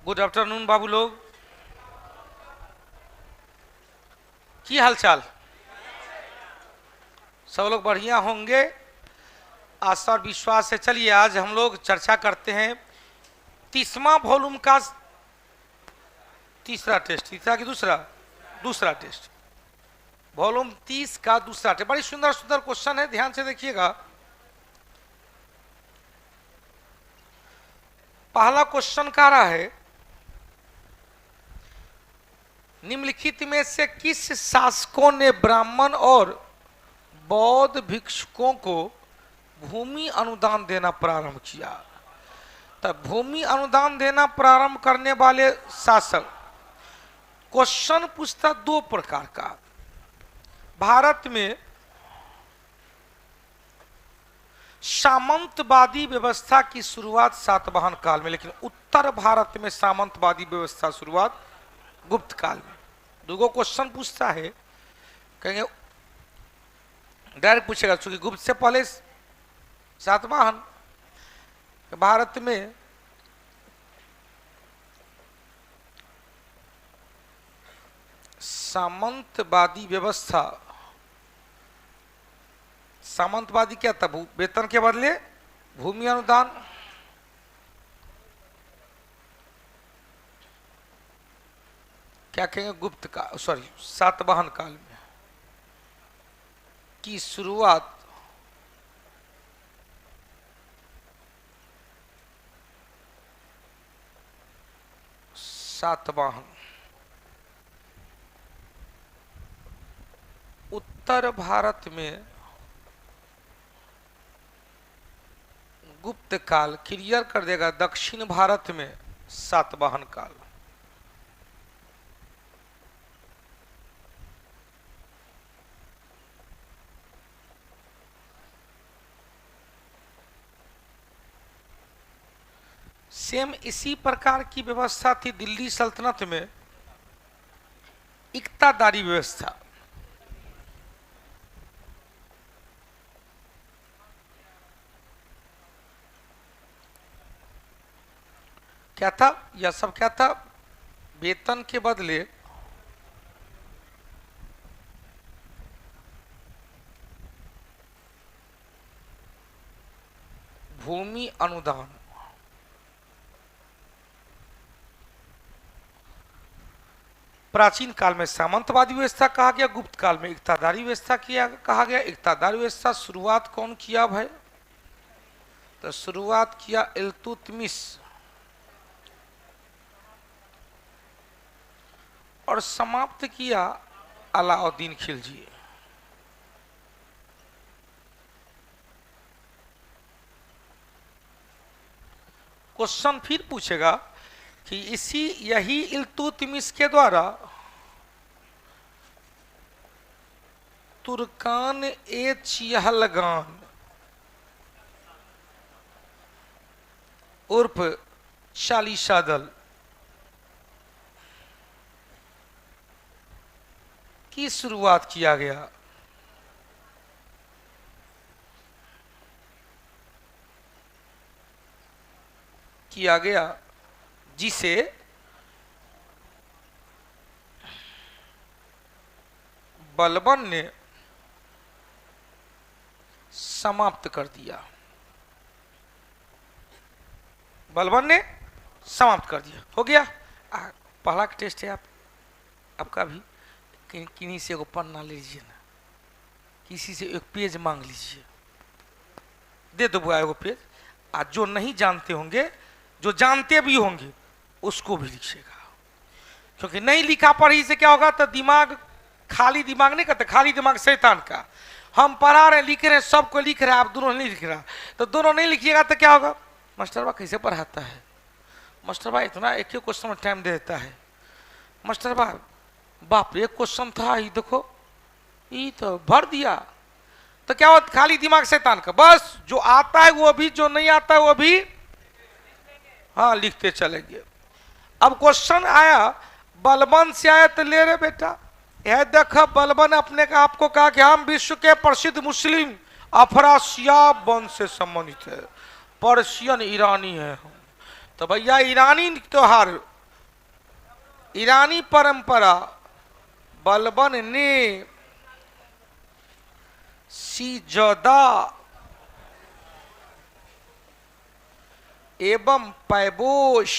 Good afternoon बाबू लोग, की हालचाल? सब लोग बढ़िया होंगे, आशा और विश्वास से। चलिए आज हम लोग चर्चा करते हैं 30वां वॉल्यूम का तीसरा टेस्ट। तीसरा कि दूसरा? दूसरा टेस्ट, वॉल्यूम 30 का दूसरा टेस्ट। बड़ी सुंदर सुंदर क्वेश्चन है, ध्यान से देखिएगा। पहला क्वेश्चन कह रहा है, निम्नलिखित में से किस शासकों ने ब्राह्मण और बौद्ध भिक्षुकों को भूमि अनुदान देना प्रारंभ किया? तब भूमि अनुदान देना प्रारंभ करने वाले शासक, क्वेश्चन पूछता दो प्रकार का। भारत में सामंतवादी व्यवस्था की शुरुआत सातवाहन काल में, लेकिन उत्तर भारत में सामंतवादी व्यवस्था शुरुआत गुप्त काल में। दो क्वेश्चन पूछता है, कहेंगे डायरेक्ट पूछेगा, चूंकि गुप्त से पहले सातवाहन। भारत में सामंतवादी व्यवस्था, सामंतवादी क्या था? वेतन के बदले भूमि अनुदान। क्या कहेंगे? गुप्त का सॉरी सातवाहन काल में की शुरुआत सातवाहन। उत्तर भारत में गुप्त काल क्लियर कर देगा, दक्षिण भारत में सातवाहन काल। सेम इसी प्रकार की व्यवस्था थी दिल्ली सल्तनत में, इक्तादारी व्यवस्था। क्या था? यह सब क्या था? वेतन के बदले भूमि अनुदान। प्राचीन काल में सामंतवादी व्यवस्था कहा गया, गुप्त काल में इक्तादारी व्यवस्था कहा गया। इक्तादारी व्यवस्था शुरुआत कौन किया भाई? तो शुरुआत किया इल्तुतमिश और समाप्त किया अलाउद्दीन खिलजी। क्वेश्चन फिर पूछेगा कि यही इल्तुतमिश के द्वारा तुर्कान ए चिहलगान उर्फ चालीसा दल की शुरुआत किया गया। जिसे बलबन ने समाप्त कर दिया। बलबन ने समाप्त कर दिया, हो गया। पहला टेस्ट है आपका भी। किन्हीं से एगो पन्ना ले लीजिए ना, किसी से एक पेज मांग लीजिए, दे दो बुआ एगो पेज। आज जो नहीं जानते होंगे, जो जानते भी होंगे, उसको भी लिखिएगा, क्योंकि नहीं लिखा पढ़ी से क्या होगा? तो दिमाग, खाली दिमाग नहीं कहते, खाली दिमाग शैतान का। हम पढ़ा रहे, लिख रहे हैं, सबको लिख रहे हैं, आप दोनों नहीं लिख रहा, तो दोनों नहीं लिखिएगा तो क्या होगा? मास्टरबा कैसे पढ़ाता है, मास्टरबा इतना एक ही क्वेश्चन में टाइम दे देता है, मास्टरबा बाप रे, एक क्वेश्चन था, ये देखो ये तो भर दिया। तो क्या होता? खाली दिमाग शैतान का। बस जो आता है वो भी, जो नहीं आता है वो भी, हाँ लिखते चलेंगे। अब क्वेश्चन आया, बलबन से आया, तो ले रे बेटा, यह देखा बलबन अपने का आपको कहा कि हम विश्व के प्रसिद्ध मुस्लिम अफरासियाब वंश से संबंधित है, पर्शियन ईरानी है हम। तो भैया ईरानी त्योहार ईरानी परंपरा बलबन ने सीजदा एवं पैबोश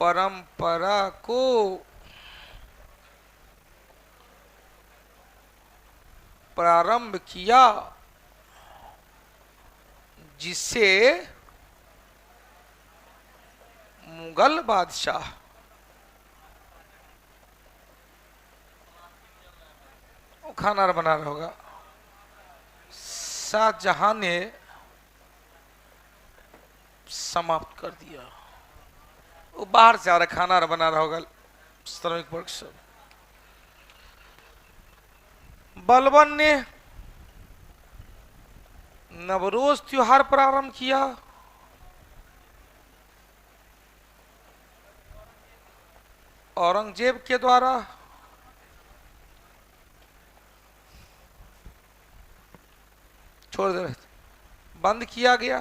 परंपरा को प्रारंभ किया, जिसे मुगल बादशाह खाना बना रहा होगा, शाहजहां ने समाप्त कर दिया। वो बाहर से आ रहा खाना बना रहा होगा श्रमिक वर्ग सब। बलबन ने नवरोज त्योहार प्रारंभ किया, औरंगजेब के द्वारा छोड़ दे रहे थे, बंद किया गया।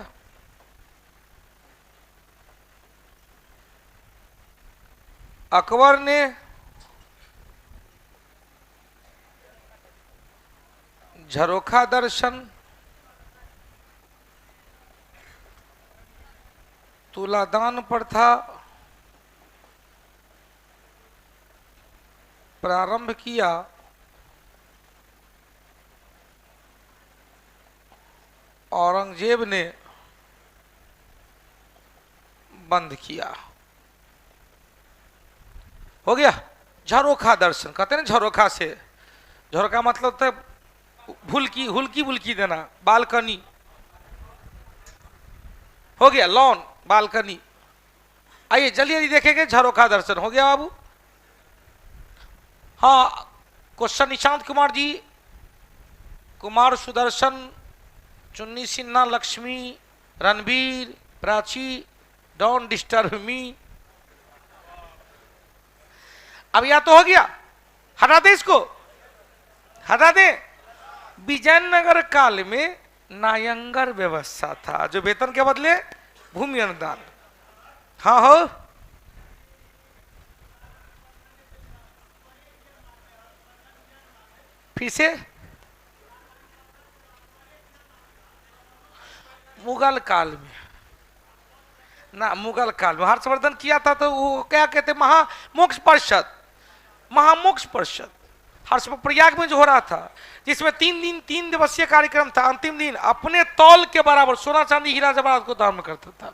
अकबर ने झरोखा दर्शन, तुलादान प्रथा प्रारंभ किया। औरंगजेब ने बंद किया। हो गया झरोखा दर्शन, कहते हैं झरोखा से, झरोखा मतलब तो हुल्की हुल्की देना, बालकनी हो गया, लॉन बालकनी। आइए जल्दी जल्दी देखेंगे, झरोखा दर्शन हो गया बाबू। हाँ, क्वेश्चन निशांत कुमार जी, कुमार सुदर्शन, चुन्नी Sinha, Lakshmi, Ranbir, Prachi, don't disturb me. अब या तो हो गया, हटा दे इसको, हटा दे। विजयनगर काल में नायंगर व्यवस्था था, जो वेतन के बदले भूमि अनुदान। हाँ हो, फिर से मुगल काल में ना, मुगल काल में हर्षवर्धन किया था, तो वो क्या कहते, महामोक्ष परिषद, महामोक्ष परिषद हर्ष प्रयाग में जो हो रहा था, जिसमें 3 दिवसीय कार्यक्रम था। अंतिम दिन अपने तौल के बराबर सोना चांदी हीरा जवाहरात को दान करता था।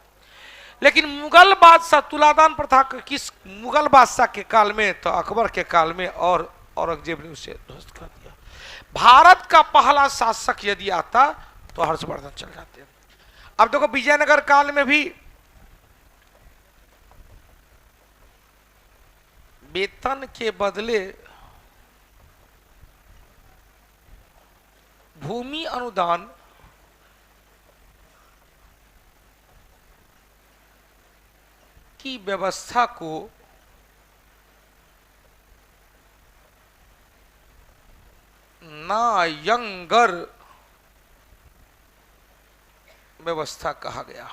लेकिन मुगल बादशाह तुलादान प्रथा किस मुगल बादशाह के काल में, तो अकबर के काल में, और औरंगजेब ने उसे ध्वस्त कर दिया। भारत का पहला शासक यदि आता तो हर्षवर्धन चल जाते। अब देखो विजयनगर काल में भी वेतन के बदले भूमि अनुदान की व्यवस्था को नायंगर व्यवस्था कहा गया।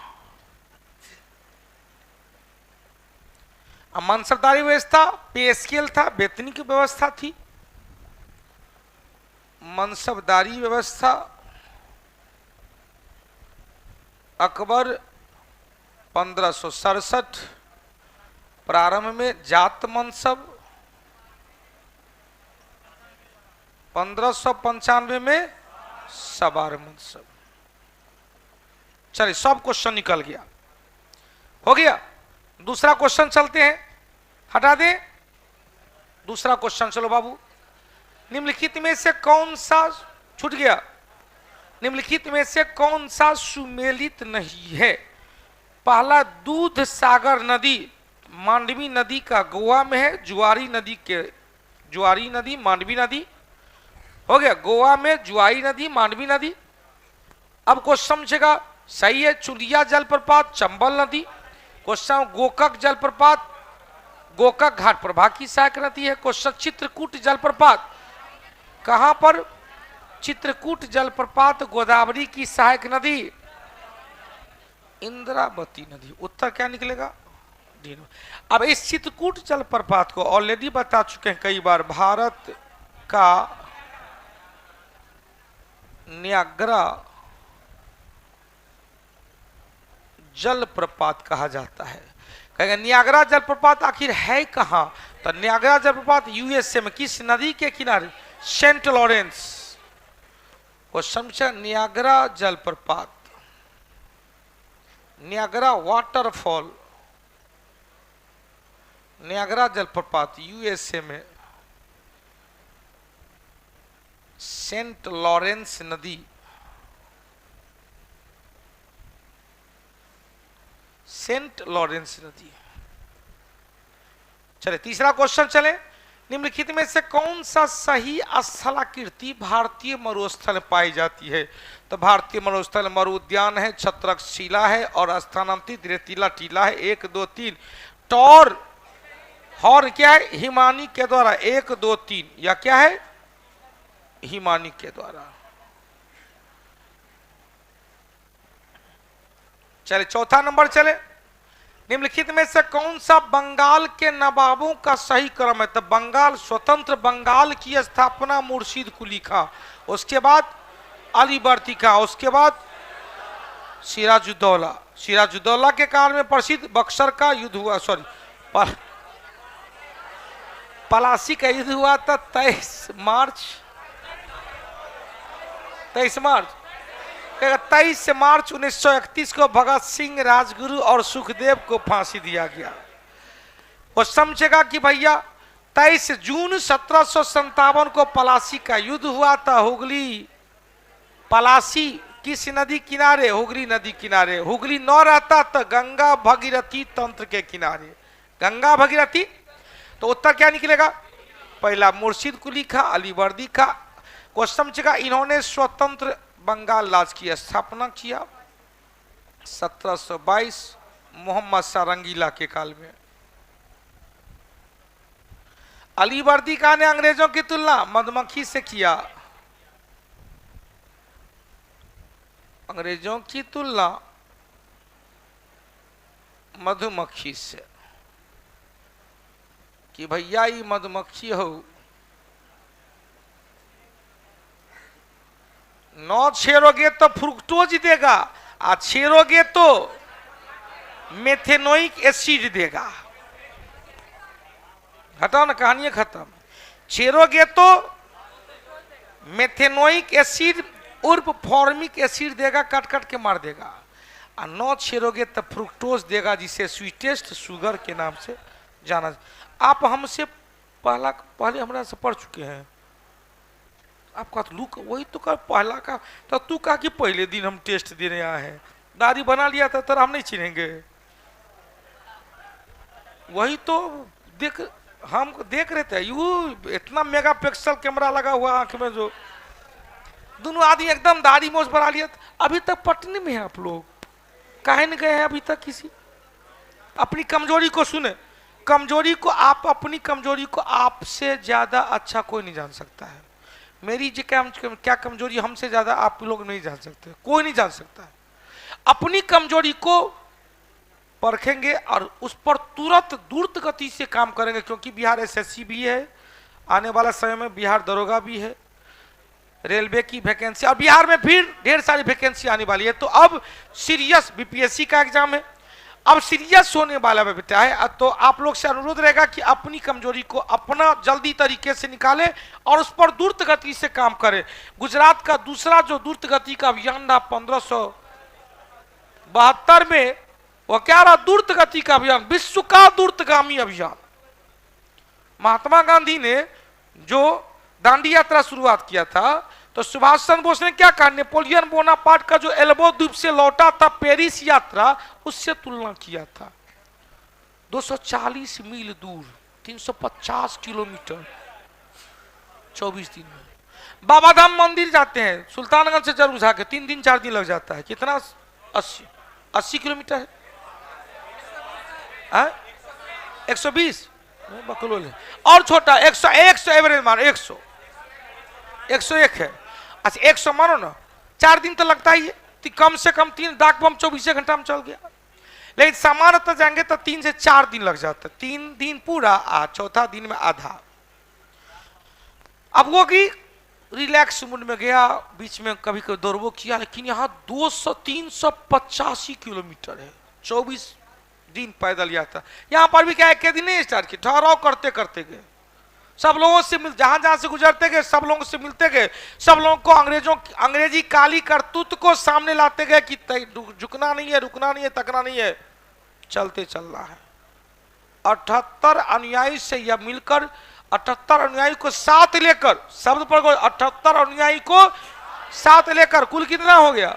मनसबदारी व्यवस्था पे स्केल था, वेतनी की व्यवस्था थी। मनसबदारी व्यवस्था अकबर 1567 प्रारंभ में जात मनसब, 1595 में सवार मनसब। चलिए सब क्वेश्चन निकल गया, हो गया। दूसरा क्वेश्चन चलते हैं, हटा दें दूसरा क्वेश्चन। चलो बाबू, निम्नलिखित में से कौन सा छूट गया, निम्नलिखित में से कौन सा सुमेलित नहीं है। पहला, दूध सागर नदी मांडवी नदी का गोवा में है, जुआरी नदी मांडवी नदी। हो गया, गोवा में जुआरी नदी मांडवी नदी। अब क्वेश्चन समझेगा, सही है। चुलिया जलप्रपात चंबल नदी। क्वेश्चन, गोकक जलप्रपात गोकक घाट प्रभा की सहायक नदी है। क्वेश्चन, चित्रकूट जलप्रपात कहां पर, चित्रकूट जलप्रपात गोदावरी की सहायक नदी इंद्रावती नदी। उत्तर क्या निकलेगा, अब इस चित्रकूट जलप्रपात को ऑलरेडी बता चुके हैं कई बार, भारत का नियाग्रा जलप्रपात कहा जाता है। कहेंगे नियाग्रा जलप्रपात आखिर है कहां? तो नियाग्रा जलप्रपात यूएसए में किस नदी के किनारे? Saint Lawrence. वो समझा नियाग्रा जलप्रपात, नियाग्रा वाटरफॉल, नियाग्रा जलप्रपात यूएसए में सेंट लॉरेंस नदी, सेंट लॉरेंस नदी। चले तीसरा क्वेश्चन चले। निम्नलिखित में से कौन सा सही स्थलाकृति भारतीय मरुस्थल में पाई जाती है? तो भारतीय मरुस्थल मरु उद्यान है, छत्रकशिला है और स्थानांतरित रेतीला टीला है। 1 2 3 टॉर हॉर्न क्या है? हिमानी के द्वारा 1 2 3 या क्या है? हिमानी के द्वारा। चले चौथा नंबर चले। निम्नलिखित में से कौन सा बंगाल के नवाबों का सही क्रम है? तो बंगाल, स्वतंत्र बंगाल की स्थापना मुर्शीद कुली खां, उसके बाद अलीबर्दी खां, उसके बाद सिराजुद्दौला। सिराजुद्दौला के काल में प्रसिद्ध बक्सर का युद्ध हुआ, सॉरी पलासी का युद्ध हुआ था 23 मार्च 1931 को भगत सिंह, राजगुरु और सुखदेव को फांसी दिया गया। वो समझेगा कि भैया 23 जून 1757 को पलासी का युद्ध हुआ था। हुगली पलासी किस नदी किनारे? हुगली नदी किनारे। हुगली न रहता तो गंगा भगीरथी तंत्र के किनारे, गंगा भगीरथी। तो उत्तर क्या निकलेगा? पहला मुर्शीद कुली खां, अलीवर्दी खां। क्वेश्चन चेगा इन्होंने स्वतंत्र बंगाल राज्य की स्थापना किया 1722 मोहम्मद शाह रंगीला के काल में। अलीवर्दी खां ने अंग्रेजों की तुलना मधुमक्खी से किया, अंग्रेजों की तुलना मधुमक्खी से कि भैया ये मधुमक्खी हो, 9 छेड़ोगे तो फ्रुक्टोज देगा, आ छेड़ोगे तो मेथेनोइक एसिड देगा। हटाओ ना, कहानी खत्म। छेड़ोगे तो मेथेनोइक एसिड उर्फ फॉर्मिक एसिड देगा, काट काट के मार देगा। और 9 छेड़ोगे तो फ्रुक्टोज देगा, जिसे स्वीटेस्ट शुगर के नाम से जाना। आप हमसे पहले हमारे से पढ़ चुके हैं। आपका तो लुक वही तो कर पहला का, तो तू कहा कि पहले दिन हम टेस्ट देने आए हैं, दाढ़ी बना लिया था, तो हम नहीं चिनेंगे। वही तो देख, हम देख रहे थे यू इतना मेगापिक्सल कैमरा लगा हुआ आंख में, जो दोनों आदमी एकदम दाढ़ी मोछ बना लिया। अभी तक पटने में है आप लोग, काहे नहीं गए हैं अभी तक? किसी अपनी कमजोरी को सुने, कमजोरी को आप, अपनी कमजोरी को आपसे ज्यादा अच्छा कोई नहीं जान सकता है। मेरी जी क्या कमजोरी हमसे ज्यादा आप लोग नहीं जान सकते, कोई नहीं जान सकता है। अपनी कमजोरी को परखेंगे और उस पर तुरंत द्रुत गति से काम करेंगे, क्योंकि बिहार एसएससी भी है, आने वाला समय में बिहार दरोगा भी है, रेलवे की वैकेंसी, और बिहार में फिर ढेर सारी वैकेंसी आने वाली है। तो अब सीरियस बीपीएससी का एग्जाम है, अब सीरियस होने वाला बेटा है। तो आप लोग से अनुरोध रहेगा कि अपनी कमजोरी को अपना जल्दी तरीके से निकालें और उस पर द्रुत गति से काम करें। गुजरात का दूसरा जो द्रुत गति का अभियान था 1572 में, वो क्या रहा? द्रुत गति का अभियान, विश्व का द्रुतगामी अभियान। महात्मा गांधी ने जो दांडी यात्रा शुरुआत किया था, तो सुभाष चंद्र बोस ने क्या कहा? नेपोलियन बोनापार्ट का जो एल्बो द्वीप से लौटा था पेरिस यात्रा, उससे तुलना किया था। 240 मील दूर, 350 किलोमीटर, 24 दिन में। बाबा धाम मंदिर जाते हैं सुल्तानगंज से जरूर जाके 3 दिन 4 दिन लग जाता है। कितना? 80 किलोमीटर है, 120 बकलोल है। और छोटा 100 एवरेज मानो, 101 है। अच्छा 100 मानो ना, 4 दिन तो लगता ही है, कम से कम 3 डाक बम 24 घंटा में चल गया। लेकिन सामान्यतः जाएंगे तो 3 से 4 दिन लग जाता है, 3 दिन पूरा और चौथा दिन में आधा। अब वो कि रिलैक्स मूड में गया, बीच में कभी कभी दौड़बो किया, लेकिन यहाँ 200-385 किलोमीटर है, 24 दिन पैदल यात्रा। यहाँ पर भी क्या एक दिन नहीं स्टार्ट किया, ठहराव करते करते गए, सब लोगों से मिल, जहां जहां से गुजरते गए सब लोगों से मिलते गए, सब लोगों को अंग्रेजी काली करतूत को सामने लाते गए कि झुकना नहीं है, रुकना नहीं है, तकना नहीं है, चलते चल रहा है। 78 अनुयायी से यह मिलकर 78 अनुयायी को साथ लेकर, शब्द पर 78 अनुयायी को साथ लेकर कुल कितना हो गया?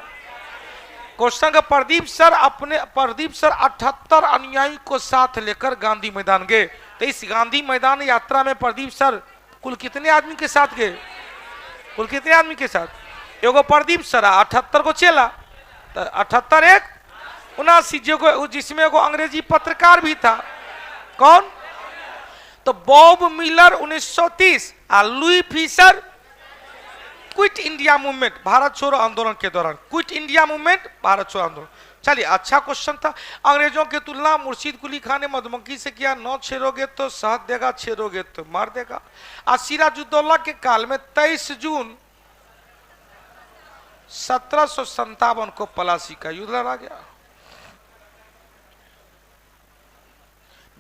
क्वेश्चन का प्रदीप सर 78 अनुयायी को साथ लेकर गांधी मैदान गए। तो इस गांधी मैदान यात्रा में प्रदीप सर कुल कितने आदमी के साथ गए? कुल कितने आदमी के साथ? एगो प्रदीप सर 78 को चेला, तो 78 एक 79, जिसमें एगो अंग्रेजी पत्रकार भी था, कौन? तो बॉब मिलर 1930 और Louis Fischer quit India movement, Bharat छोड़ो आंदोलन के दौरान, क्विट इंडिया मूवमेंट भारत छोड़ो आंदोलन। चलिए अच्छा क्वेश्चन था। अंग्रेजों की तुलना मुर्शिद कुली खान ने मधुमक्खी से किया, 9 छेड़ोगे तो शहद देगा, छेड़ोगे तो मार देगा। आज सिराजुद्दौला के काल में 23 जून 1757 को पलासी का युद्ध लड़ा गया।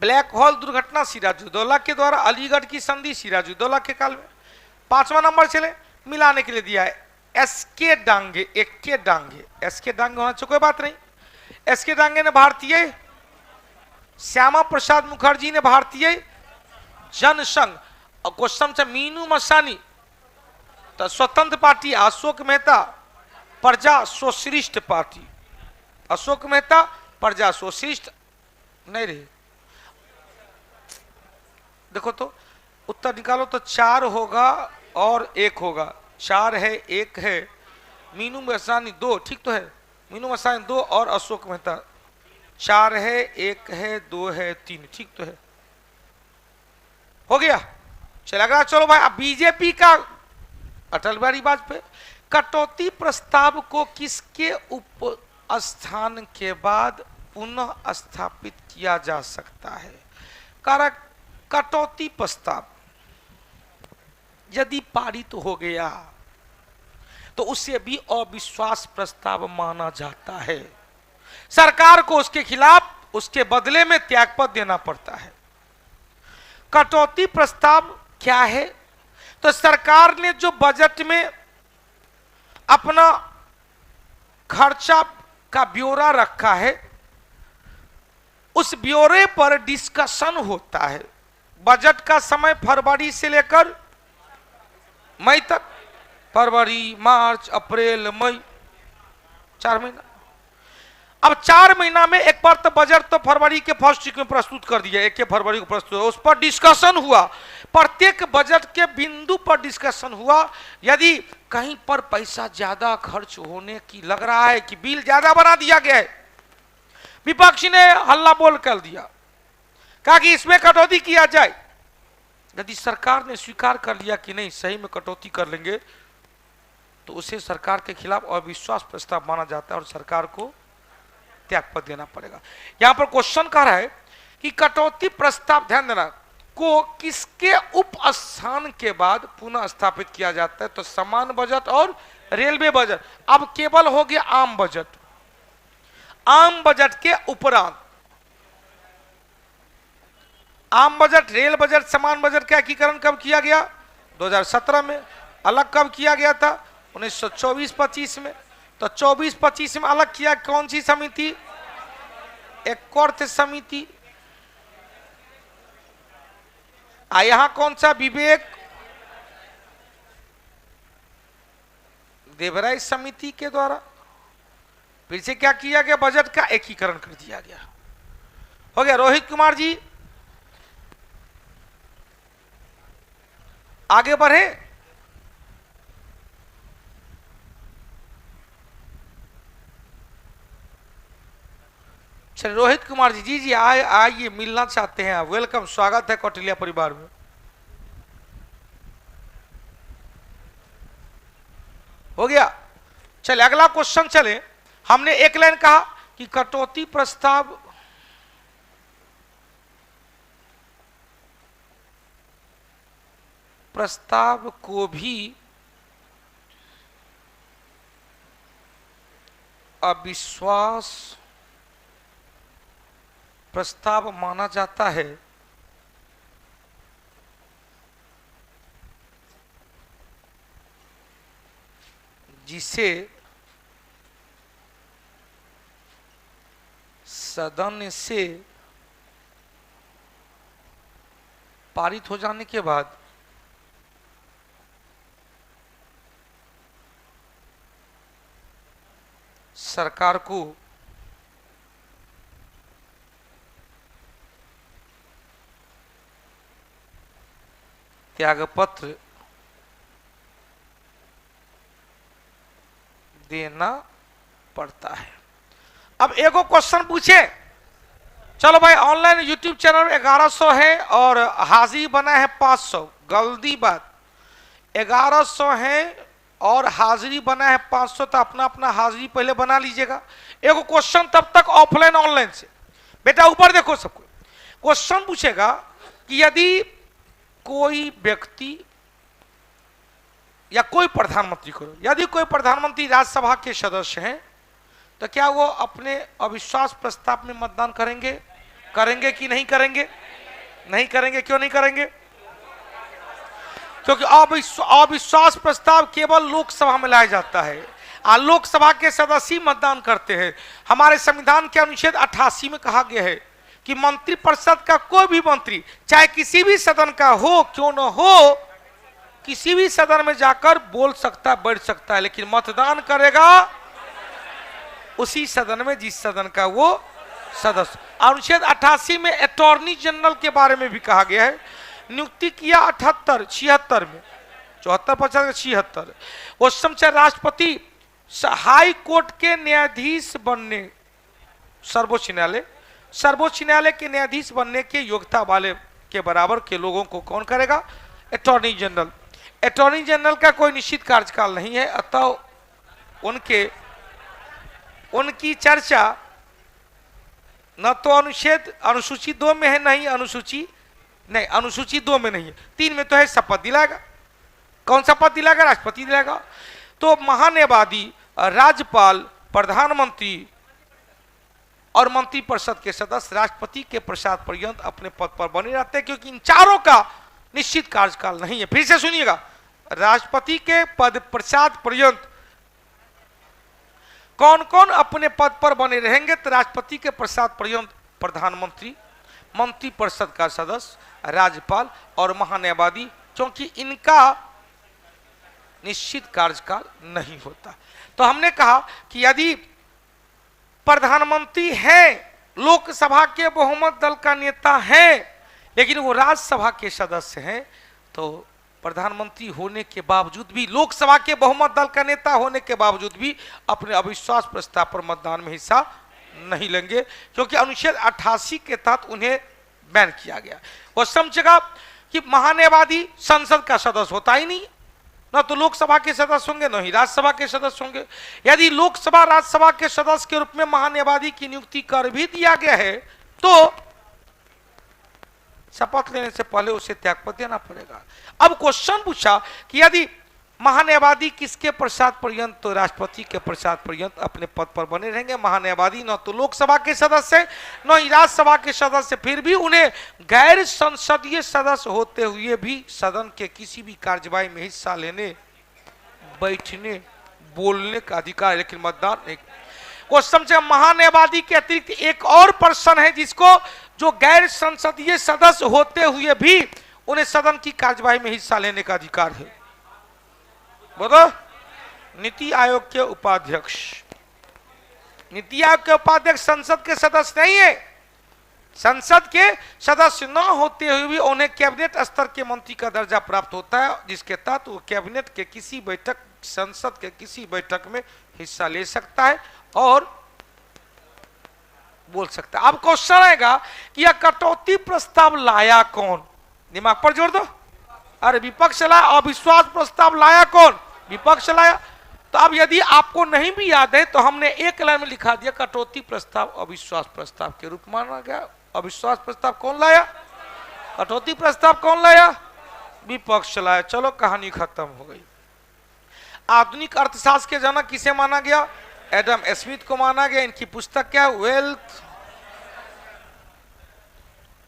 ब्लैक होल दुर्घटना सिराजुद्दौला के द्वारा, अलीगढ़ की संधि सिराजुद्दौला के काल में। 5वां नंबर चले, मिलाने के लिए दिया है एसके डांगे, एक्के डांगे, एसके डांगे होना चाहिए, कोई बात नहीं। एसके डांगे ने भारतीय, श्यामा प्रसाद मुखर्जी ने भारतीय जनसंघ, और क्वेश्चन से मीनू मसानी तो स्वतंत्र पार्टी, अशोक मेहता प्रजा सोशलिस्ट पार्टी, अशोक मेहता प्रजा सोशलिस्ट नहीं रहे। देखो तो उत्तर निकालो तो 4 होगा और 1 होगा, 4 है 1 है, मीनू मसानी 2, ठीक तो है, मीनू मसानी 2 और अशोक मेहता 4 है 1 है 2 है 3, ठीक तो है, हो गया। चल अगला चलो भाई, अब बीजेपी का अटल बिहारी वाजपेयी कटौती प्रस्ताव को किसके उप स्थान के बाद पुनः स्थापित किया जा सकता है? कारण कटौती प्रस्ताव यदि पारित हो गया तो उसे भी अविश्वास प्रस्ताव माना जाता है, सरकार को उसके खिलाफ उसके बदले में त्यागपत्र देना पड़ता है। कटौती प्रस्ताव क्या है? तो सरकार ने जो बजट में अपना खर्चा का ब्यौरा रखा है, उस ब्यौरे पर डिस्कशन होता है। बजट का समय फरवरी से लेकर मई तक, फरवरी, मार्च, अप्रैल, मई, 4 महीना। अब 4 महीना में एक बार तो बजट तो फरवरी के फर्स्ट वीक में प्रस्तुत कर दिया, 1 फरवरी को प्रस्तुत हुआ, उस पर डिस्कशन हुआ, प्रत्येक बजट के बिंदु पर डिस्कशन हुआ। यदि कहीं पर पैसा ज्यादा खर्च होने की लग रहा है कि बिल ज्यादा बना दिया गया है, विपक्ष ने हल्ला बोल कर दिया, कहा कि इसमें कटौती किया जाए। यदि सरकार ने स्वीकार कर लिया कि नहीं सही में कटौती कर लेंगे, तो उसे सरकार के खिलाफ अविश्वास प्रस्ताव माना जाता है और सरकार को त्यागपत्र देना पड़ेगा। यहां पर क्वेश्चन कह रहा है कि कटौती प्रस्ताव, ध्यान देना, को किसके उप स्थान के बाद पुनः स्थापित किया जाता है? तो सामान्य बजट और रेलवे बजट। अब केवल हो गया आम बजट, आम बजट के उपरांत आम बजट, रेल बजट, समान बजट का एकीकरण कब किया गया? 2017 में। अलग कब किया गया था? 1924-25 में। तो 24-25 में अलग किया कौन सी समिति? एक अर्थ समिति। यहां कौन सा? विवेक देवराय समिति के द्वारा। फिर से क्या किया गया? बजट का एकीकरण कर दिया गया। हो गया। रोहित कुमार जी आगे बढ़े। चलिए रोहित कुमार जी, जी आइए, मिलना चाहते हैं आप। वेलकम, स्वागत है कौटिल्या परिवार में। हो गया। चले अगला क्वेश्चन चले। हमने एक लाइन कहा कि कटौती प्रस्ताव प्रस्ताव को भी अविश्वास प्रस्ताव माना जाता है, जिसे सदन से पारित हो जाने के बाद सरकार को त्यागपत्र देना पड़ता है। अब एगो क्वेश्चन पूछे, चलो भाई ऑनलाइन यूट्यूब चैनल 1100 है और हाजिरी बना है 500, गलती बात, 1100 है और हाजिरी बना है 500, तो अपना अपना हाजिरी पहले बना लीजिएगा। एगो क्वेश्चन तब तक ऑफलाइन ऑनलाइन से, बेटा ऊपर देखो सबको, क्वेश्चन पूछेगा कि यदि कोई व्यक्ति या कोई प्रधानमंत्री को, यदि कोई प्रधानमंत्री राज्यसभा के सदस्य हैं तो क्या वो अपने अविश्वास प्रस्ताव में मतदान करेंगे? करेंगे कि नहीं करेंगे? नहीं करेंगे। क्यों नहीं करेंगे? क्योंकि अविश्वास प्रस्ताव केवल लोकसभा में लाया जाता है और लोकसभा के सदस्य मतदान करते हैं। हमारे संविधान के अनुच्छेद 88 में कहा गया है कि मंत्रिपरिषद का कोई भी मंत्री चाहे किसी भी सदन का हो क्यों न हो, किसी भी सदन में जाकर बोल सकता है, बैठ सकता है, लेकिन मतदान करेगा उसी सदन में जिस सदन का वो सदस्य। अनुच्छेद 88 में अटॉर्नी जनरल के बारे में भी कहा गया है, नियुक्ति किया 76 में, 74 50 76, उस समय राष्ट्रपति हाई कोर्ट के न्यायाधीश बनने, सर्वोच्च न्यायालय के न्यायाधीश बनने के योग्यता वाले के बराबर के लोगों को कौन करेगा? Attorney general. अटॉर्नी जनरल का कोई निश्चित कार्यकाल नहीं है, अतः उनकी चर्चा न तो अनुसूची 2 में है, नहीं अनुसूची 2 में नहीं है, 3 में तो है। शपथ दिलाएगा, कौन शपथ दिलाएगा? राष्ट्रपति दिलाएगा। तो महान्यायवादी, राज्यपाल, प्रधानमंत्री और मंत्रिपरिषद के सदस्य राष्ट्रपति के प्रसाद पर्यंत अपने पद पर बने रहते हैं, क्योंकि इन चारों का निश्चित कार्यकाल नहीं है। फिर से सुनिएगा, राष्ट्रपति के पद प्रसाद पर्यंत कौन कौन अपने पद पर बने रहेंगे? तो राष्ट्रपति के प्रसाद पर्यंत प्रधानमंत्री, मंत्रिपरिषद का सदस्य, राज्यपाल और महान्यायवादी, क्योंकि इनका निश्चित कार्यकाल नहीं होता। तो हमने कहा कि यदि प्रधानमंत्री है, लोकसभा के बहुमत दल का नेता है, लेकिन वो राज्यसभा के सदस्य हैं, तो प्रधानमंत्री होने के बावजूद भी, लोकसभा के बहुमत दल का नेता होने के बावजूद भी अपने अविश्वास प्रस्ताव पर मतदान में हिस्सा नहीं लेंगे, क्योंकि अनुच्छेद 88 के तहत उन्हें बैन किया गया। वो समझेगा कि महान्यायवादी संसद का सदस्य होता ही नहीं, ना तो लोकसभा के सदस्य होंगे, न ही राज्यसभा के सदस्य होंगे। यदि लोकसभा राज्यसभा के सदस्य के रूप में महान्यायवादी की नियुक्ति कर भी दिया गया है, तो शपथ लेने से पहले उसे त्यागपत्र देना पड़ेगा। अब क्वेश्चन पूछा कि यदि महान्यायवादी किसके प्रसाद पर्यंत? तो राष्ट्रपति के प्रसाद पर्यंत अपने पद पर बने रहेंगे। महान्यायवादी न तो लोकसभा के सदस्य न ही राज्यसभा के सदस्य, फिर भी उन्हें गैर संसदीय सदस्य होते हुए भी सदन के किसी भी कार्यवाही में हिस्सा लेने, बैठने, बोलने का अधिकार, लेकिन मतदान नहीं। क्वेश्चन से महान्यायवादी के अतिरिक्त एक और पर्सन है जिसको, जो गैर संसदीय सदस्य होते हुए भी उन्हें सदन की कार्यवाही में हिस्सा लेने का अधिकार है। बोलो, नीति आयोग के उपाध्यक्ष। नीति आयोग के उपाध्यक्ष संसद के सदस्य नहीं है। संसद के सदस्य न होते हुए भी उन्हें कैबिनेट स्तर के मंत्री का दर्जा प्राप्त होता है, जिसके तहत वो कैबिनेट के किसी बैठक, संसद के किसी बैठक में हिस्सा ले सकता है और बोल सकता है। अब क्वेश्चन आएगा कि यह कटौती प्रस्ताव लाया कौन? दिमाग पर जोर दो। अरे विपक्ष लाया। अविश्वास प्रस्ताव लाया कौन? विपक्ष लाया। तो अब यदि आपको नहीं भी याद है तो हमने एक लाइन में लिखा दिया, कटौती प्रस्ताव अविश्वास प्रस्ताव के रूप माना गया। अविश्वास प्रस्ताव कौन लाया? कटौती प्रस्ताव कौन लाया? विपक्ष चलाया, चलो कहानी खत्म हो गई। आधुनिक अर्थशास्त्र के जनक किसे माना गया? एडम स्मिथ को माना गया। इनकी पुस्तक क्या है? वेल्थ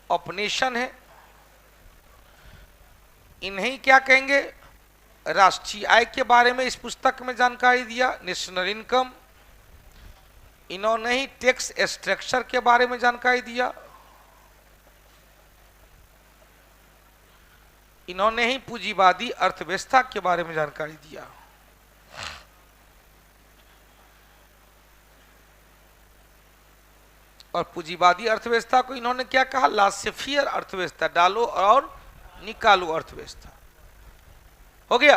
ऑफ नेशन है। इन्हें क्या कहेंगे? राष्ट्रीय आय के बारे में इस पुस्तक में जानकारी दिया, नेशनल इनकम। इन्होंने ही टैक्स स्ट्रक्चर के बारे में जानकारी दिया। इन्होंने ही पूंजीवादी अर्थव्यवस्था के बारे में जानकारी दिया। और पूंजीवादी अर्थव्यवस्था को इन्होंने क्या कहा? लासेफियर अर्थव्यवस्था, डालो और निकालो अर्थव्यवस्था। हो गया।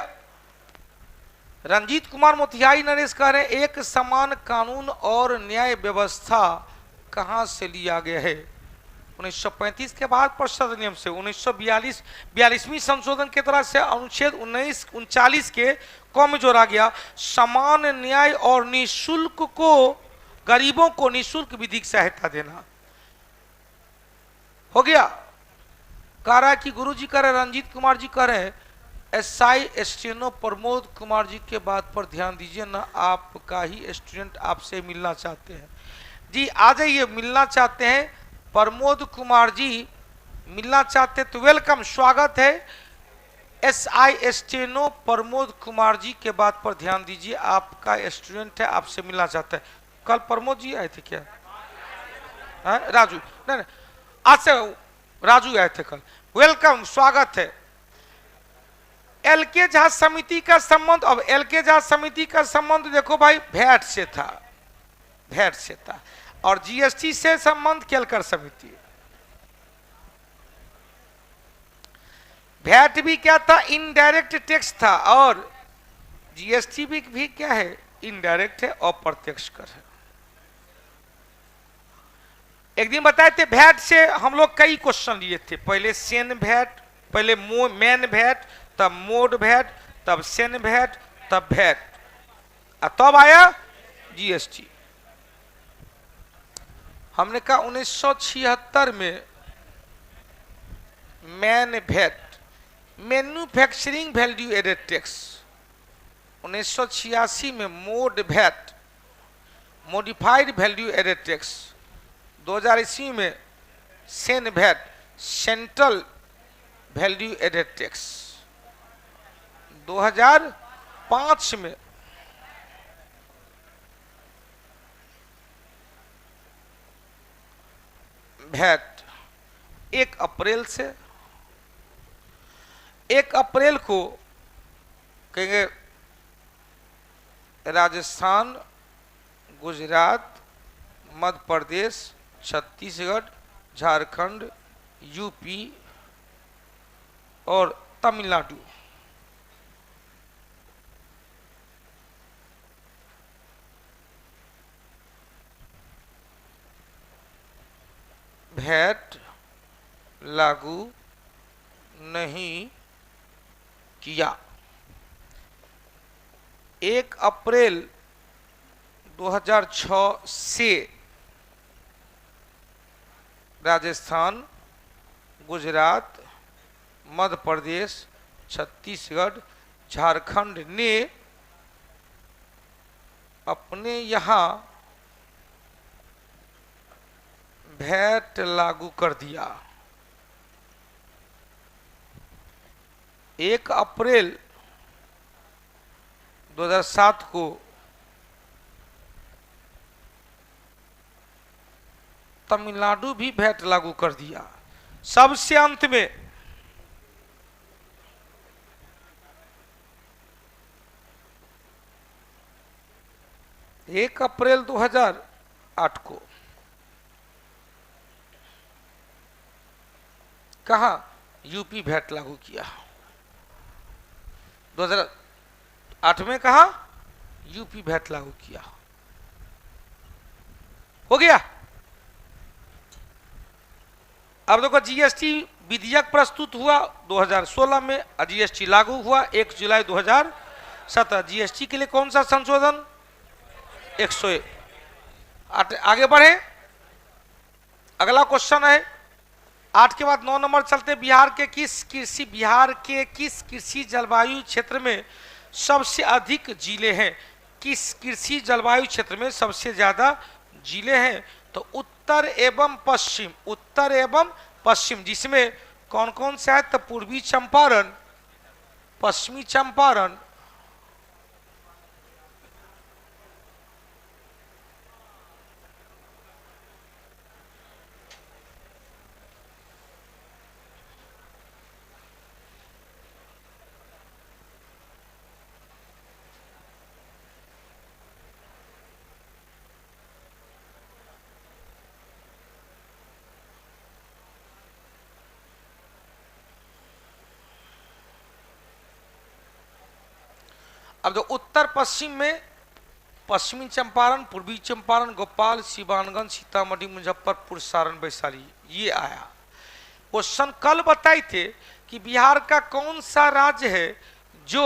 रंजीत कुमार मोतिहारी नरेश कह रहे हैं एक समान कानून और न्याय व्यवस्था कहां से लिया गया है? 1935 के बाद परिषद अधिनियम से। 1942वीं संशोधन के तरह से अनुच्छेद 1939 के क में जोड़ा गया समान न्याय और निःशुल्क को, गरीबों को निःशुल्क विधिक सहायता देना। हो गया। कह रहा है कि गुरु जी कह रहे, रंजीत कुमार जी कह रहे, एसआई स्टेनो प्रमोद कुमार जी के बात पर ध्यान दीजिए ना, आपका ही स्टूडेंट आपसे मिलना चाहते हैं। जी आ जाइए, मिलना चाहते हैं प्रमोद कुमार जी, मिलना चाहते हैं तो वेलकम, स्वागत है। एसआई स्टेनो प्रमोद कुमार जी के बात पर ध्यान दीजिए, आपका स्टूडेंट है, आपसे मिलना चाहता है। कल प्रमोद जी आए थे क्या? राजू नहीं, आज से राजू आए थे कल। वेलकम, स्वागत है। एलके जहाज समिति का संबंध, अब एलके जहाज समिति का संबंध देखो भाई वैट से था, वैट से था। और जीएसटी से संबंध केलकर समिति। वैट भी क्या था? इनडायरेक्ट टैक्स था। और जीएसटी भी क्या है? इनडायरेक्ट है, अप्रत्यक्ष कर है। एक दिन बताए थे वैट से हम लोग कई क्वेश्चन लिए थे। पहले सेन वैट, पहले मैन वैट, तब मोड वैट, तब सेन वैट, तब वैट, तब आया जीएसटी। हमने कहा 1976 में man VAT, manufacturing value added tax. 1986 में mod VAT, modified value added tax. 2000 ईस्वी में cen VAT, central value added tax. 2005 में वैट 1 अप्रैल से, 1 अप्रैल को कहेंगे राजस्थान, गुजरात, मध्य प्रदेश, छत्तीसगढ़, झारखंड, यूपी और तमिलनाडु। वैट लागू नहीं किया। 1 अप्रैल 2006 से राजस्थान, गुजरात, मध्य प्रदेश, छत्तीसगढ़, झारखंड ने अपने यहाँ वैट लागू कर दिया। 1 अप्रैल 2007 को तमिलनाडु भी वैट लागू कर दिया। सबसे अंत में 1 अप्रैल 2008 को कहा यूपी वैट लागू किया। 2008 में कहा यूपी वैट लागू किया। हो गया। अब देखो जीएसटी विधेयक प्रस्तुत हुआ 2016 में, जीएसटी लागू हुआ 1 जुलाई 2017। जीएसटी के लिए कौन सा संशोधन? 108। आगे बढ़े, अगला क्वेश्चन है 8 के बाद 9 नंबर चलते, बिहार के किस कृषि जलवायु क्षेत्र में सबसे अधिक जिले हैं? किस कृषि जलवायु क्षेत्र में सबसे ज्यादा जिले हैं? तो उत्तर एवं पश्चिम, जिसमें कौन कौन से है? तो पूर्वी चंपारण, पश्चिमी चंपारण, अब जो उत्तर पश्चिम में पश्चिमी चंपारण, पूर्वी चंपारण, गोपाल, सिवानगंज, सीतामढ़ी, मुजफ्फरपुर, सारण, वैशाली, ये आया। क्वेश्चन कल बताए थे कि बिहार का कौन सा राज्य है जो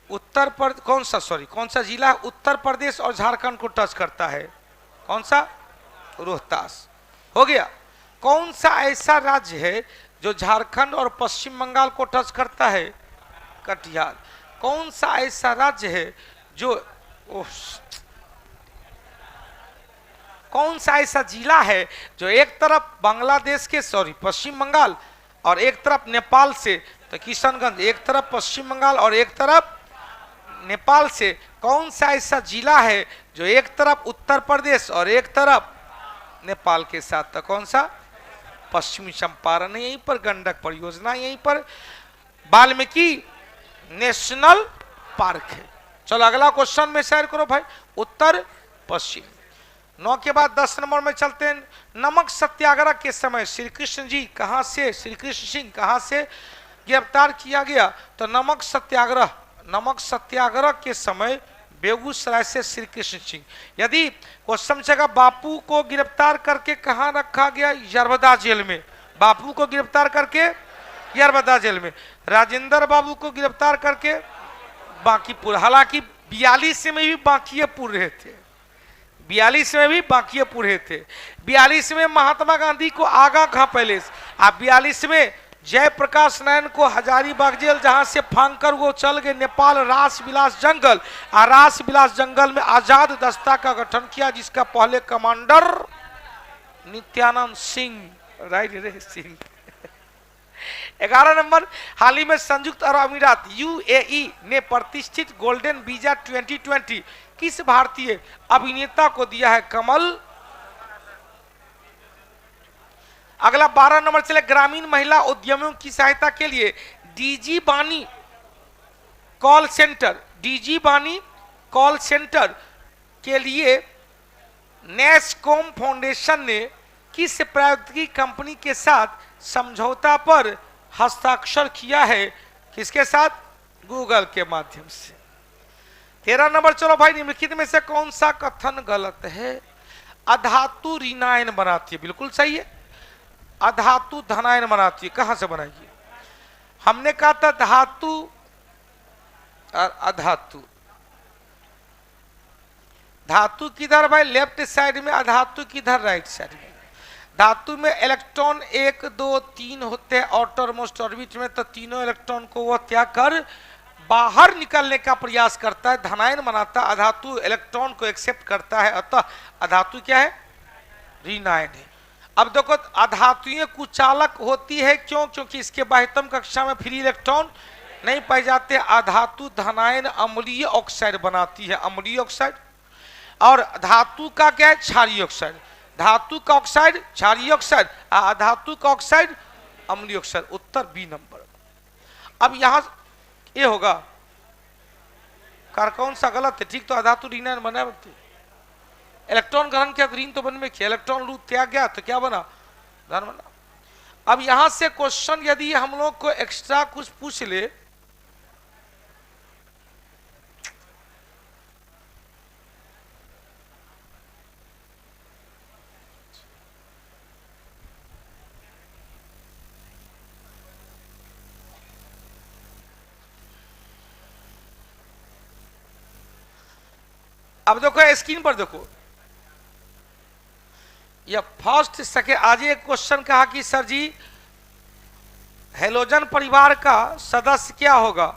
कौन सा जिला है उत्तर प्रदेश और झारखंड को टच करता है? कौन सा? रोहतास। हो गया। कौन सा ऐसा राज्य है जो झारखंड और पश्चिम बंगाल को टच करता है? कटिहार। कौन सा ऐसा राज्य है जो कौन सा ऐसा जिला है जो एक तरफ बांग्लादेश के पश्चिम बंगाल और एक तरफ नेपाल से, तो किशनगंज एक तरफ पश्चिम बंगाल और एक तरफ नेपाल से। कौन सा ऐसा जिला है जो एक तरफ उत्तर प्रदेश और एक तरफ नेपाल के साथ? तो कौन सा? पश्चिमी चंपारण। यहीं पर गंडक परियोजना, यहीं पर वाल्मीकि नेशनल पार्क है। चलो अगला क्वेश्चन में शेयर करो भाई, उत्तर पश्चिम। 9 के बाद 10 नंबर में चलते हैं। नमक सत्याग्रह के समय श्री कृष्ण सिंह कहां से गिरफ्तार किया गया? तो नमक सत्याग्रह के समय बेगूसराय से श्री कृष्ण सिंह। यदि क्वेश्चन जगह बापू को गिरफ्तार करके कहां रखा गया? यरबदा जेल में। बापू को गिरफ्तार करके यरबदा जेल में। राजेंद्र बाबू को गिरफ्तार करके बांकीपुर। हालांकि 42 में भी बांकीपुर रहे थे, 42 में भी बांकीपुर रहे थे। 42 में महात्मा गांधी को आगा कहा पहले, आप 42 में जयप्रकाश नारायण को हजारीबाग जेल, जहां से फांग कर वो चल गए नेपाल रास विलास जंगल। और रास विलास जंगल में आजाद दस्ता का गठन किया, जिसका पहले कमांडर नित्यानंद सिंह, राइट सिंह। 11 नंबर, हाल ही में संयुक्त अरब अमीरात यूएई ने प्रतिष्ठित गोल्डन वीजा 2020 किस भारतीय अभिनेता को दिया है? कमल। अगला 12 नंबर चले, ग्रामीण महिला उद्यमियों की सहायता के लिए डीजी बानी कॉल सेंटर के लिए नेस्कॉम फाउंडेशन ने किस प्रौद्योगिकी कंपनी के साथ समझौता पर हस्ताक्षर किया है? किसके साथ? गूगल के माध्यम से। 13 नंबर चलो भाई, निम्नलिखित में से कौन सा कथन गलत है? अधातु ऋणायन बनाती है, बिल्कुल सही है। अधातु धनायन बनाती है, कहां से बनाएगी? हमने कहा था धातु और अधातु। धातु किधर भाई? लेफ्ट साइड में। अधातु किधर? राइट साइड में। धातु में इलेक्ट्रॉन 1 2 3 होते हैं आउटर मोस्ट ऑर्बिट में, तो तीनों इलेक्ट्रॉन को वह त्याग कर बाहर निकलने का प्रयास करता है, धनायन बनाता है। अधातु इलेक्ट्रॉन को एक्सेप्ट करता है, अतः अधातु क्या है? ऋणायन है। अब देखो, अधातुएं कुचालक होती है, क्यों? क्योंकि इसके बाह्यतम कक्षा में फ्री इलेक्ट्रॉन नहीं पाए जाते। अधातु धनायन अम्लीय ऑक्साइड बनाती है, अम्लीय ऑक्साइड। और धातु का क्या है? क्षारीय ऑक्साइड। धातु का ऑक्साइड क्षारीय ऑक्साइड, अधातु का ऑक्साइड अम्लीय ऑक्साइड। उत्तर बी नंबर। अब यहां ये होगा, कार कौन सा गलत है? ठीक, तो अधातु ऋणायन बना। इलेक्ट्रॉन ग्रहण किया तो ऋण तो बन में किया, इलेक्ट्रॉन लूट त्याग गया तो क्या बना? धन बना। अब यहां से क्वेश्चन यदि हम लोग को एक्स्ट्रा कुछ पूछ ले, अब देखो स्क्रीन पर देखो, यह फर्स्ट सेकेंड। आज एक क्वेश्चन कहा कि सर जी हेलोजन परिवार का सदस्य क्या होगा?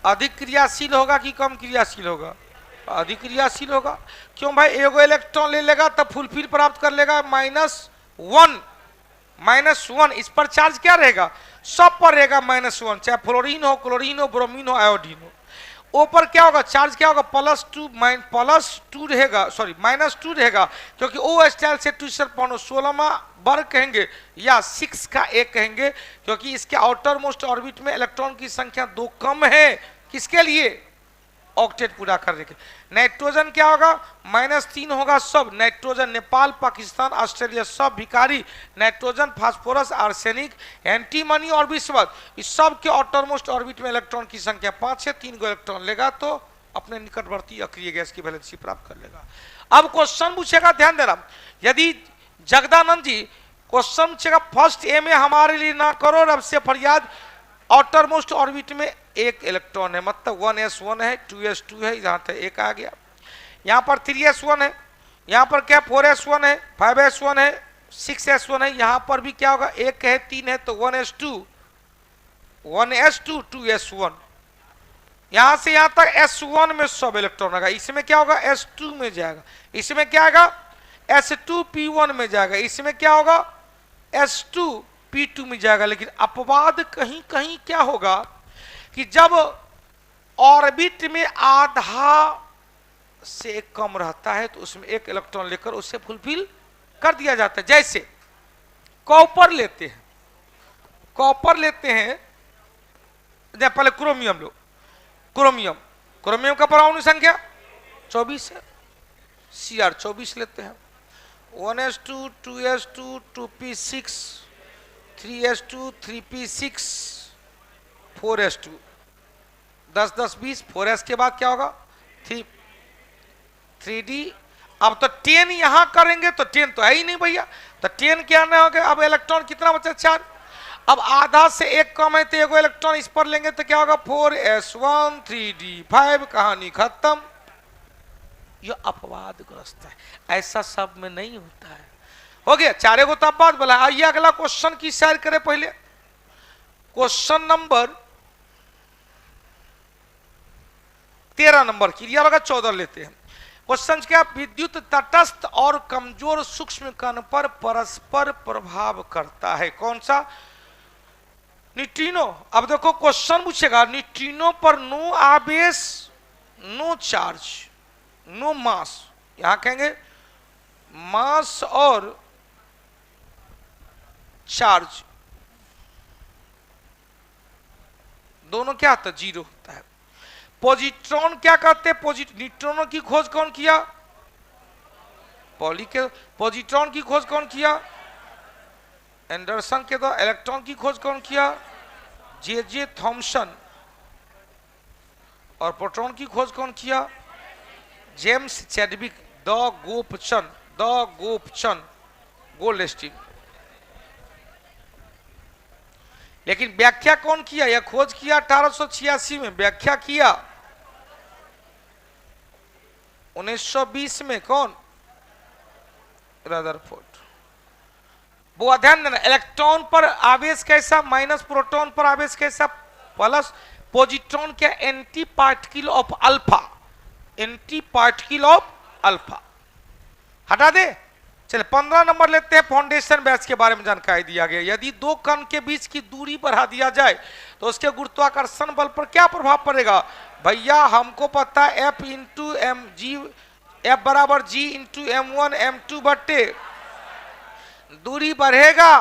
अधिक क्रियाशील होगा कि कम क्रियाशील होगा? अधिक क्रियाशील होगा। क्यों भाई? एगो इलेक्ट्रॉन ले लेगा तब फुलफिल प्राप्त कर लेगा, -1 -1। इस पर चार्ज क्या रहेगा? सब पर रहेगा -1, चाहे फ्लोरीन हो, क्लोरीन हो, ब्रोमीन हो, आयोडीन हो। ऊपर क्या होगा? चार्ज क्या होगा? +2 रहेगा, सॉरी -2 रहेगा, क्योंकि ओ स्टाइल से 2 वर्ग कहेंगे या 6 का 1 कहेंगे, क्योंकि इसके आउटर मोस्ट ऑर्बिट में इलेक्ट्रॉन की संख्या 2 कम है। किसके लिए? ऑक्टेट पूरा करने के। नाइट्रोजन क्या होगा? -3 होगा सब। नाइट्रोजन नेपाल, पाकिस्तान, ऑस्ट्रेलिया सब भिखारी। नाइट्रोजन, फास्फोरस, आर्सेनिक, एंटीमनी और विषवत, इस सब के आउटरमोस्ट ऑर्बिट में इलेक्ट्रॉन की संख्या 5 है। 3 गो इलेक्ट्रॉन लेगा तो अपने निकटवर्ती अक्रिय गैस की वैलेंसी प्राप्त कर लेगा। अब क्वेश्चन पूछेगा, ध्यान देना, यदि जगदानंद जी क्वेश्चन पूछेगा फर्स्ट ए में हमारे लिए ना करो, रब से फरियाद, आउटर मोस्ट ऑर्बिट में एक इलेक्ट्रॉन है, मतलब 1s1 है, 2s2 है, यहां तक एक आ गया। यहां पर 3s1 है, यहां पर क्या 4s1 है, 5s1 है, 6s1 है, यहां पर भी क्या होगा? 1 है, 3 है, तो 1s2, 2s1। यहां से यहां तक s1 में सब इलेक्ट्रॉन आएगा। इसमें क्या होगा? s2 में जाएगा। इसमें क्या आएगा? s2p1 में जाएगा। इसमें क्या होगा? s2p2 में जाएगा। लेकिन अपवाद कहीं कहीं क्या होगा कि जब ऑर्बिट में आधा से कम रहता है तो उसमें एक इलेक्ट्रॉन लेकर उसे फुलफिल कर दिया जाता है। जैसे कॉपर लेते हैं, कॉपर लेते हैं, पहले क्रोमियम लो, क्रोमियम का परमाणु संख्या 24 है, Cr 24 लेते हैं। 1s2, 2s2, 2p6, 3s2, 3p6, 4s2, 10 10 20, 4s के बाद क्या होगा? 3d। अब तो 10 यहां करेंगे तो 10 तो है ही नहीं भैया, तो 10 क्या ना हो गया? अब इलेक्ट्रॉन कितना बचा? 4। अब आधा से एक कम है तो एगो इलेक्ट्रॉन इस पर लेंगे तो क्या होगा? 4s1, 3d5, कहानी खत्म। यह अपवादग्रस्त है, ऐसा सब में नहीं होता है। हो गया, चारे को तो अपवाद बोला। आइए अगला क्वेश्चन की सैर करें। पहले क्वेश्चन नंबर 13 नंबर क्लियर होगा, 14 लेते हैं। क्वेश्चन क्या? विद्युत तटस्थ और कमजोर सूक्ष्म कण पर परस्पर प्रभाव करता है, कौन सा? न्यूट्रिनो। अब देखो क्वेश्चन पूछेगा, न्यूट्रिनो पर नो आवेश, नो चार्ज, नो मास, यहां कहेंगे मास और चार्ज दोनों क्या होता है? 0 होता है। पॉजिट्रॉन क्या कहते हैं? न्यूट्रॉनों की खोज कौन किया? पॉली के। पॉजिट्रॉन की खोज कौन किया? एंडरसन के द्वारा। इलेक्ट्रॉन की खोज कौन किया? J Thomson. और प्रोटॉन की खोज कौन किया? जेम्स चैडविक, द गोपचन गोल्डस्टीन। लेकिन व्याख्या कौन किया? यह खोज किया 1886 में, व्याख्या किया 1920 में, कौन? रदरफोर्ड। वो ध्यान देना, इलेक्ट्रॉन पर आवेश कैसा? माइनस, प्रोटॉन पर आवेश कैसा? प्लस। पॉजिट्रॉन क्या? Anti particle of alpha, anti particle of alpha. हटा दे। चले 15 नंबर लेते हैं। फाउंडेशन बैच के बारे में जानकारी दिया गया। यदि दो कण के बीच की दूरी बढ़ा दिया जाए तो उसके गुरुत्वाकर्षण बल पर क्या प्रभाव पड़ेगा? भैया हमको पता है F into M G, F बराबर G इंटू M1 M2 बट्टे दूरी बढ़ेगा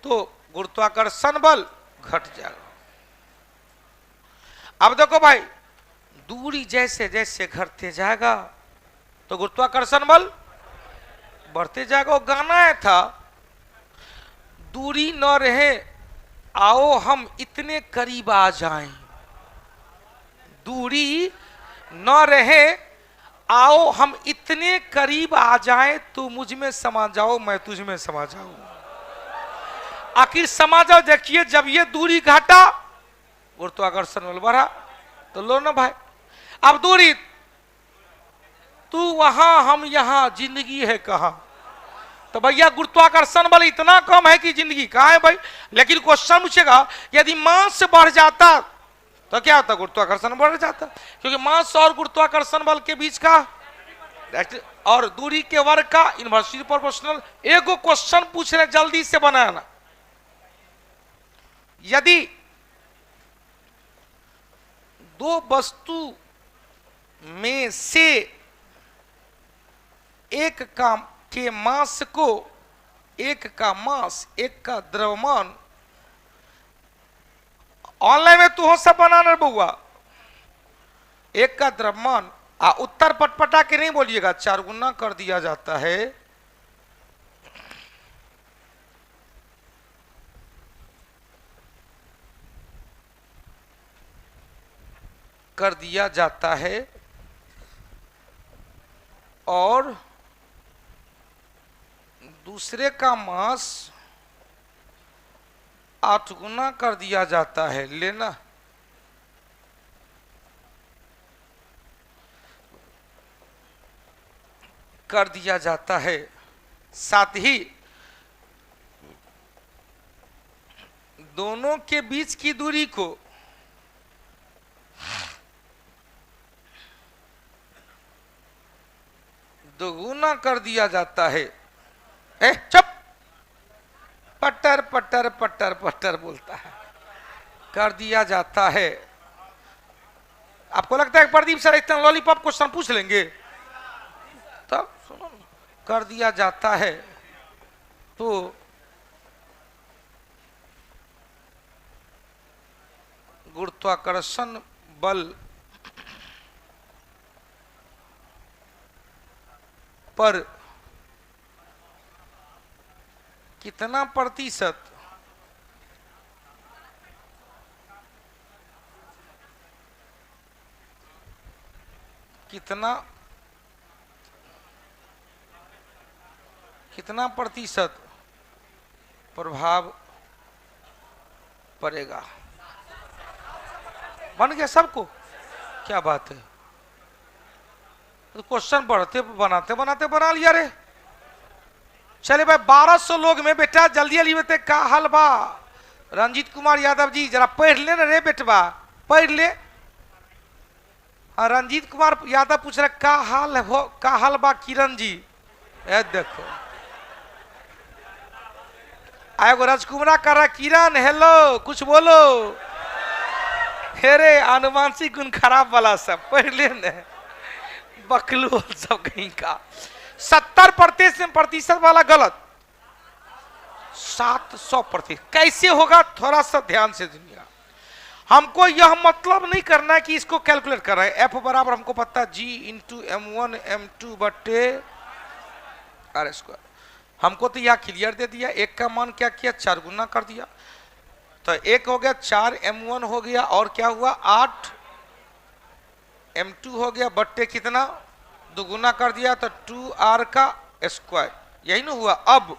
तो गुरुत्वाकर्षण बल घट जाएगा। अब देखो भाई, दूरी जैसे जैसे घटते जाएगा तो गुरुत्वाकर्षण बल बढ़ते जाएगा। वो गाना है था, दूरी न रहे आओ हम इतने करीब आ जाएं, दूरी न रहे आओ हम इतने करीब आ जाएं, तू मुझ में समा जाओ मैं तुझ में समा जाऊं। आखिर समा जाओ। देखिए जब ये दूरी घटा गुरुत्वाकर्षण बल बढ़ा, तो लो ना भाई, अब दूरी तू वहां हम यहां, जिंदगी है कहां, तो भैया गुरुत्वाकर्षण बल इतना कम है कि जिंदगी कहाँ है भाई। लेकिन क्वेश्चन पूछेगा यदि मास बढ़ जाता तो क्या होता, गुरुत्वाकर्षण बढ़ जाता, क्योंकि मास और गुरुत्वाकर्षण बल के बीच का और दूरी के वर्ग का इनवर्सली प्रोपोर्शनल। एक क्वेश्चन पूछ रहे जल्दी से बनाना, यदि दो वस्तु में से एक का के मास को, एक का मास एक का द्रव्यमान, ऑनलाइन में तू हो सब बनाना बउआ, एक का द्रव्यमान उत्तर पटपटा के नहीं बोलिएगा, 4 गुना कर दिया जाता है और दूसरे का मास 8 गुना कर दिया जाता है, लेना कर दिया जाता है। साथ ही दोनों के बीच की दूरी को दोगुना कर दिया जाता है। चुप, पट्टर पट्टर पट्टर पट्टर बोलता है, कर दिया जाता है। आपको लगता है प्रदीप सर इतना लॉलीपॉप क्वेश्चन पूछ लेंगे? तब सुनो, कर दिया जाता है तो गुरुत्वाकर्षण बल पर कितना प्रतिशत कितना प्रतिशत प्रभाव पड़ेगा। बन गया सबको? क्या बात है, तो क्वेश्चन बढ़ते बनाते बनाते बना लिया रे। चले भाई, 1200 लोग में बेटा जल्दी जल्दी बते का हाल बा। रंजीत कुमार यादव जी जरा पढ़ ले ना रे बेटवा, पढ़ ले। हाँ, रंजीत कुमार यादव पूछ रहे का हाल हो, का हाल बा किरण जी। देखो आएगो राजकुमार कर रहा, किरण हेलो कुछ बोलो। हेरे अनुमानसिक गुण खराब वाला सब पढ़ ले न, बकलू सब कहीं का। 70% वाला गलत, 700%। कैसे होगा थोड़ा सा ध्यान से दुनिया। हमको यह मतलब नहीं करना है कि इसको कैलकुलेट कर रहे हैं। एफ बराबर हमको पता है G इंटू M1 M2 बटे R स्क्वायर। हमको तो यह क्लियर दे दिया, एक का मान क्या किया, 4 गुना कर दिया। तो एक हो गया 4 M1 हो गया, और क्या हुआ 8 M2 हो गया, बट्टे कितना 2 गुना कर दिया तो 2R का स्क्वायर, यही ना हुआ। अब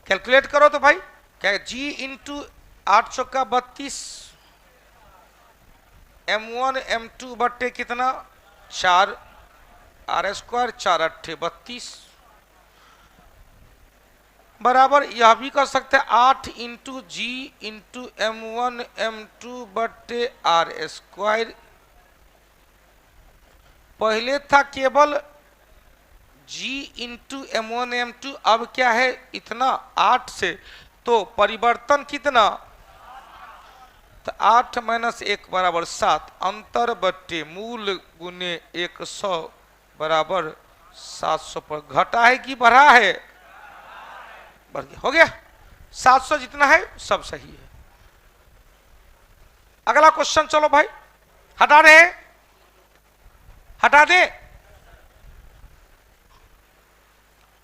कैलकुलेट करो तो भाई क्या, G इंटू 800 का 32 M1 M2 बट्टे कितना 4 R स्क्वायर, 4 8 32 बराबर। यह भी कर सकते हैं 8 into G into M1 M2 बट्टे R स्क्वायर। पहले था केवल G इंटू M1 M2, अब क्या है इतना 8 से, तो परिवर्तन कितना, तो 8 माइनस 1 बराबर 7, अंतर बट्टे मूल गुने 100 बराबर 700 पर। घटा है कि बढ़ा है, बढ़ गया, हो गया। 700 जितना है सब सही है। अगला क्वेश्चन चलो भाई, हटा दे, हटा दे।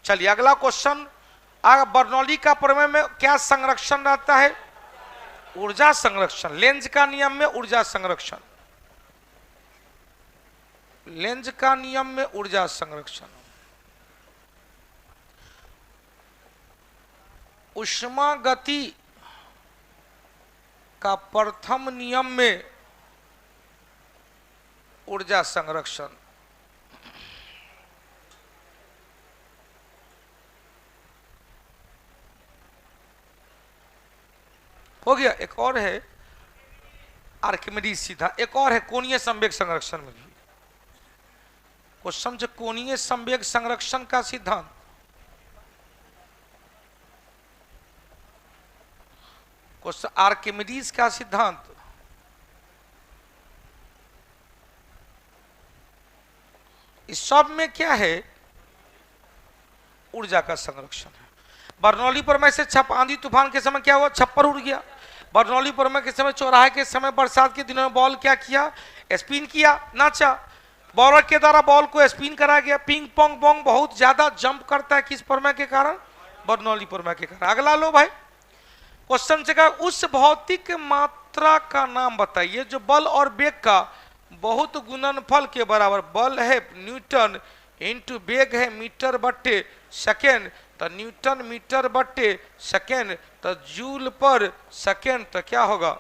चलिए अगला क्वेश्चन। बर्नौली का प्रमेय में क्या संरक्षण रहता है, ऊर्जा संरक्षण। लेंज का नियम में ऊर्जा संरक्षण, लेंज का नियम में ऊर्जा संरक्षण। ऊष्मा गति का प्रथम नियम में ऊर्जा संरक्षण। हो गया। एक और है आर्किमिडीज सीधा, एक और है कोणीय संवेग संरक्षण में भी क्वेश्चन जो कोणीय संवेग संरक्षण का सिद्धांत। क्वेश्चन आर्किमिडीज का सिद्धांत, इस सब में क्या है? ऊर्जा का संरक्षण है। बरनौली प्रमेय से छप आंधी तूफान के समय क्या हुआ? छप्पर उड़ गया। बरनौली प्रमेय के समय चौराहे के समय बरसात के दिनों में बॉल क्या किया? स्पिन किया, नाचा। बॉलर के द्वारा बॉल को स्पिन करा गया। पिंग पोंग बोंग बहुत ज्यादा जंप करता है, किस प्रमेय के कारण? बरनौली प्रमेय के कारण। अगला लो भाई, क्वेश्चन से कहा उस भौतिक मात्रा का नाम बताइए जो बल और वेग का बहुत गुणनफल के बराबर। बल है न्यूटन इंटू वेग है मीटर बट्टे सेकेंड, तो न्यूटन मीटर बट्टे सेकेंड, तो जूल पर सेकेंड, तो क्या होगा?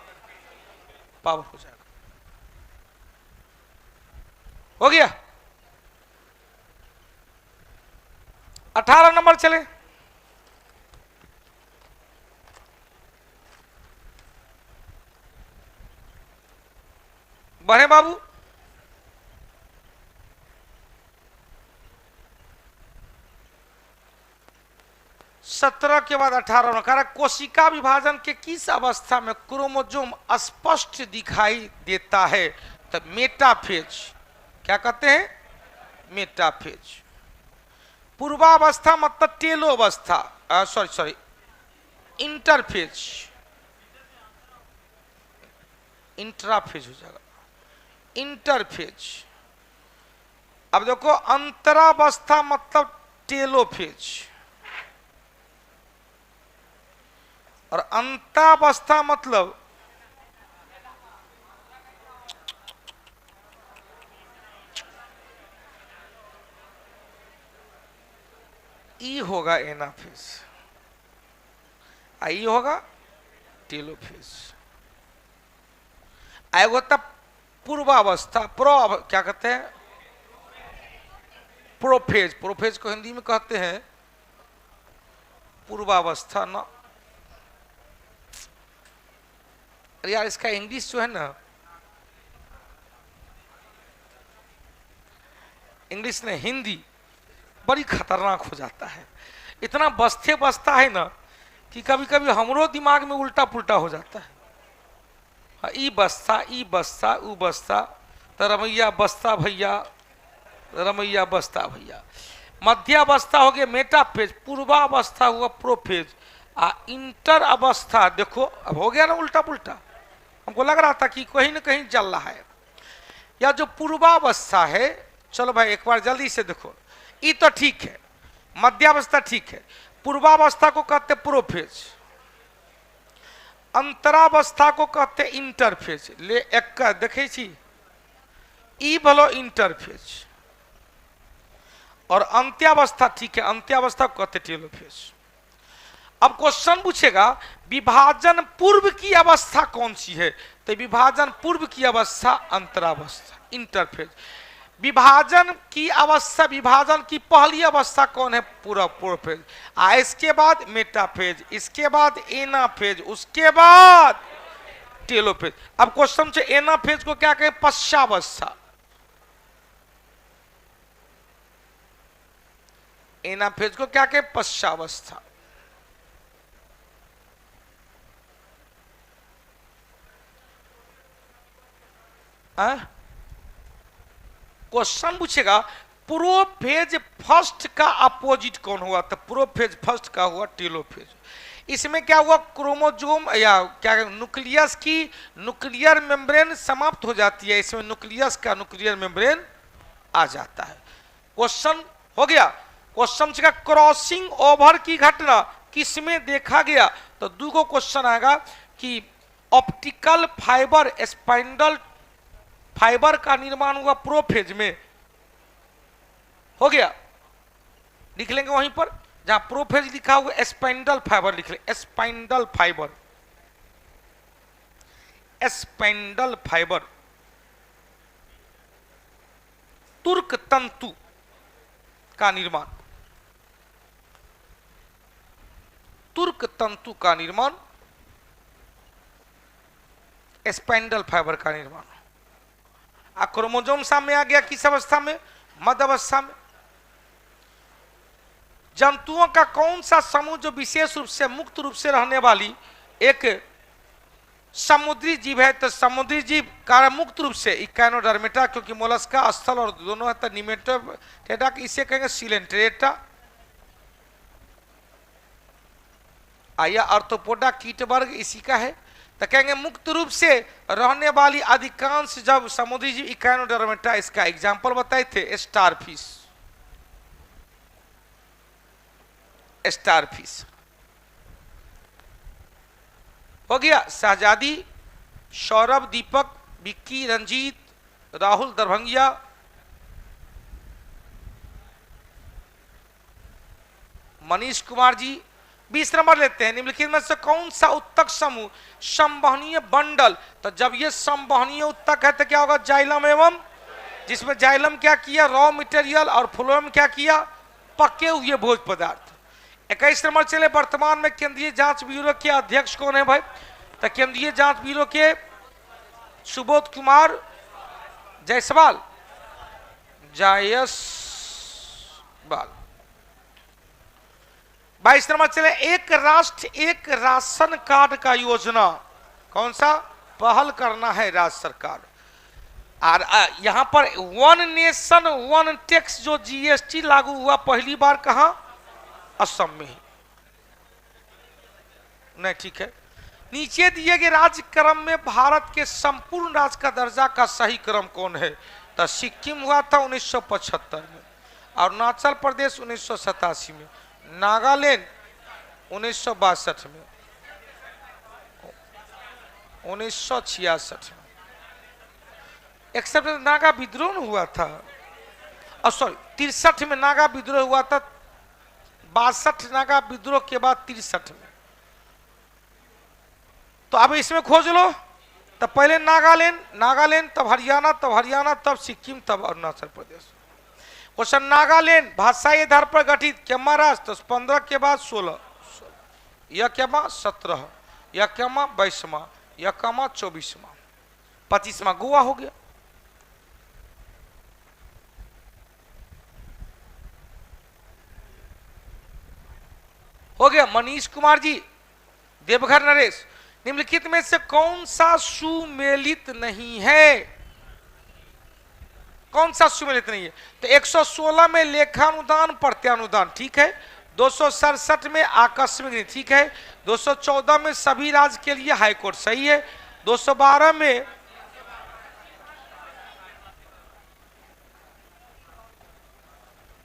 पावर हो जाएगा। हो गया। 18 नंबर चले। बढ़े बाबू। सत्रह के बाद 18 कह रहा कोशिका विभाजन के किस अवस्था में क्रोमोसोम स्पष्ट दिखाई देता है? तो मेटाफेज। क्या कहते हैं? मेटाफेज। पूर्वावस्था मतलब टेलो अवस्था, सॉरी इंटरफेज, इंट्राफेज हो जाएगा, इंटरफेज। अब देखो अंतरावस्था मतलब टेलोफेज, और अंतावस्था मतलब ई होगा एनाफेज, आई होगा टेलोफेज। आएगा होता पूर्वावस्था, क्या कहते हैं? प्रोफेज। प्रोफेज को हिंदी में कहते हैं पूर्वावस्था ना। अरे यार इसका इंग्लिश जो है ना, इंग्लिश ने हिंदी बड़ी खतरनाक हो जाता है। इतना बसते बसता है ना कि कभी कभी हमरो दिमाग में उल्टा पुल्टा हो जाता है। ई बस्ता, ई बस्ता, ऊ बस्ता, तो रमैया बस्ता भैया, रमैया बस्ता भैया। मध्यावस्था हो गया मेटाफेज, पूर्वावस्था हुआ प्रोफेज, इंटर अवस्था देखो अब हो गया ना उल्टा पुल्टा। हमको लग रहा था कि कहीं ना कहीं चल रहा है। या जो पूर्वावस्था है, चलो भाई एक बार जल्दी से देखो, ये तो ठीक है, मध्यावस्था ठीक है, पूर्वावस्था को कहते प्रोफेज, अंतरावस्था को कहते इंटरफेज। ले एक का देखे छी, ई भलो इंटरफेज, और अंत्यावस्था ठीक है, अंत्यावस्था को कहते टेलोफेज। अब क्वेश्चन पूछेगा विभाजन पूर्व की अवस्था कौन सी है? तो विभाजन पूर्व की अवस्था अंतरावस्था, इंटरफेज। विभाजन की अवस्था, विभाजन की पहली अवस्था कौन है? पूरा प्रोफेज। इसके बाद मेटाफेज, इसके बाद एनाफेज, उसके बाद टेलोफेज। अब क्वेश्चन से एनाफेज को क्या कहें? पश्चावस्था। एनाफेज को क्या कहें? पश्चावस्था। क्वेश्चन पूछेगा प्रोफेज फर्स्ट का अपोजिट कौन हुआ? तो प्रोफेज फर्स्ट का हुआ टेलोफेज। इसमें क्या हुआ? क्रोमोसोम या क्या न्यूक्लियस की न्यूक्लियर मेम्ब्रेन समाप्त हो जाती है, इसमें न्यूक्लियस का न्यूक्लियर मेम्ब्रेन आ जाता है। क्वेश्चन हो गया। क्वेश्चन का क्रॉसिंग ओवर की घटना किसमें देखा गया? तो दूगो क्वेश्चन आएगा कि ऑप्टिकल फाइबर स्पाइंडल फाइबर का निर्माण हुआ प्रोफेज में, हो गया, लिख लेंगे वहीं पर जहां प्रोफेज लिखा हुआ स्पाइंडल फाइबर लिख लेंगे, स्पाइंडल फाइबर, स्पाइंडल फाइबर। तुर्क तंतु का निर्माण, तुर्क तंतु का निर्माण स्पाइंडल फाइबर का निर्माण। क्रोमोसोम सामने आ गया किस अवस्था में? मध्य अवस्था में। जंतुओं का कौन सा समूह जो विशेष रूप से मुक्त रूप से रहने वाली एक समुद्री जीव है? तो समुद्री जीव का मुक्त रूप से इकाइनोडर्मेटा, क्योंकि मोलस्का स्थल और दोनों है, तो निमेटोडेटा, इसे कहेंगे सिलेंट्रेटा। आया आर्थ्रोपोडा कीट वर्ग इसी का है, तो कहेंगे मुक्त रूप से रहने वाली अधिकांश जब समुद्री जीव इकाइनोडर्मेटा। इसका एग्जाम्पल बताए थे स्टारफिश, स्टारफिश हो गया। शहजादी, सौरभ, दीपक, विक्की, रंजीत, राहुल दरभंगिया, मनीष कुमार जी। 20 नंबर लेते हैं। निम्नलिखित में से कौन सा उत्तक समूह संवहनीय बंडल? तो जब ये संवहनीय उत्तक है तो क्या होगा? जाइलम एवं, जिसमें जाइलम क्या किया? रॉ मटेरियल, और फ्लोएम क्या किया? पके हुए भोज पदार्थ। 21 नंबर चले। वर्तमान में केंद्रीय जांच ब्यूरो के अध्यक्ष कौन है भाई? तो केंद्रीय जांच ब्यूरो के सुबोध कुमार जायसवाल, जायसवाल। 22 नंबर चले। एक राष्ट्र एक राशन कार्ड का योजना कौन सा पहल करना है राज्य सरकार? और यहां पर वन नेशन वन टैक्स जो जीएसटी लागू हुआ पहली बार कहां? असम में ही। नहीं, ठीक है। नीचे दिए गए राज्य क्रम में भारत के संपूर्ण राज्य का दर्जा का सही क्रम कौन है? तो सिक्किम हुआ था 1975 में, अरुणाचल प्रदेश 1987 में, नागालैंड 1962 में, 1966 में। एक्सेप्ट नागा विद्रोह हुआ था, सॉरी 63 में नागा विद्रोह हुआ था। 62 नागा विद्रोह के बाद 63 में। तो अब इसमें खोज लो। तो पहले नागालैंड, नागालैंड, तब हरियाणा, तब हरियाणा, तब सिक्किम, तब अरुणाचल प्रदेश। क्वेश्चन, नागालैंड भाषाई आधार पर गठित केमा राष्ट्र? 15 के बाद 16, यह केमा 17, यह केमा 22वां, यह केमा 24वां, 25वां गोवा हो गया। हो गया। मनीष कुमार जी, देवघर नरेश। निम्नलिखित में से कौन सा सुमेलित नहीं है? कौन सा सुमेलित नहीं है? तो 116 में लेखानुदान प्रत्यानुदान, ठीक है। 267 में आकस्मिक नहीं, ठीक है। 214 में सभी राज्य के लिए हाईकोर्ट, सही है। 212 में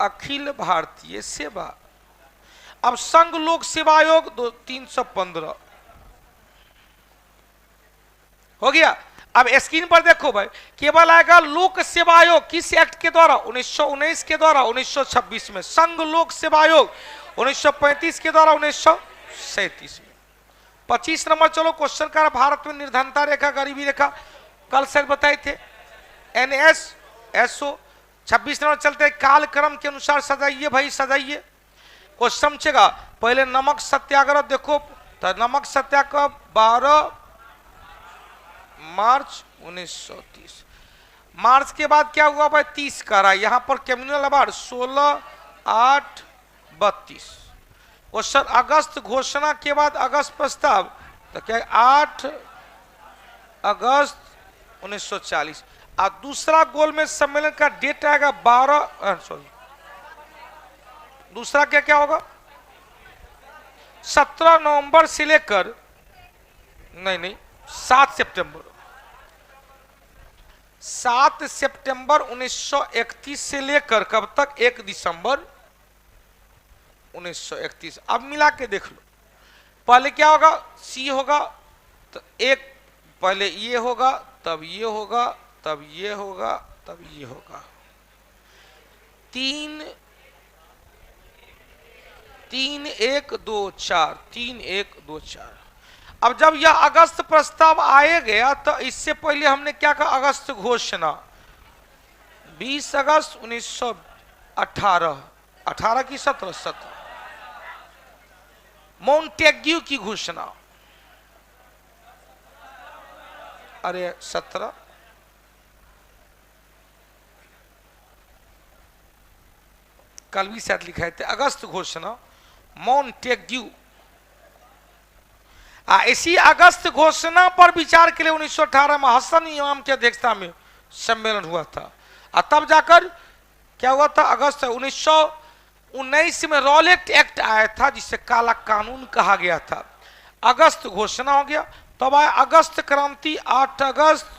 अखिल भारतीय सेवा। अब संघ लोक सेवा आयोग 315 हो गया। अब स्क्रीन पर देखो भाई, केवल आएगा लोक सेवा आयोग किस एक्ट के द्वारा? 1919 के द्वारा, 1926 में। संघ लोक सेवा आयोग 1935 के द्वारा, 1937 में। 25 नंबर चलो। क्वेश्चन का भारत में निर्धनता रेखा, गरीबी रेखा कल से बताए थे, NSSO। 26 नंबर चलते कालक्रम के अनुसार सजाइए भाई, सजाइए। क्वेश्चन समझेगा। पहले नमक सत्याग्रह देखो, तो नमक सत्याग्रह 12 मार्च 1930। मार्च के बाद क्या हुआ भाई? 30 करा। यहां पर कम्युनल अवार्ड 16/8/32। क्वेश्चन, अगस्त घोषणा के बाद अगस्त प्रस्ताव, तो क्या 8 अगस्त 1940। और दूसरा गोलमेज सम्मेलन का डेट आएगा 12, सॉरी दूसरा क्या क्या होगा? 17 नवंबर से लेकर, नहीं 7 सितंबर, 7 सितंबर 1931 से लेकर कब तक? 1 दिसंबर 1931। अब मिला के देख लो। पहले क्या होगा? सी होगा, तो एक पहले ये होगा, तब ये होगा, तब ये होगा, तब ये होगा। 3 1 2 4, 3 1 2 4। अब जब यह अगस्त प्रस्ताव आए गया तो इससे पहले हमने क्या कहा? अगस्त घोषणा 20 अगस्त 1918, 18 की 17 मॉन्टेग्यू की घोषणा अरे 17 कल भी शायद लिखा थे, अगस्त घोषणा मॉन्टेग्यू। इसी अगस्त घोषणा पर विचार के लिए 1918 में हसन इमाम की अध्यक्षता में सम्मेलन हुआ था। और तब जाकर क्या हुआ था, अगस्त 1919 में रॉलेट एक्ट आया था, जिसे काला कानून कहा गया था। अगस्त घोषणा हो गया, तब आया अगस्त क्रांति, 8 अगस्त,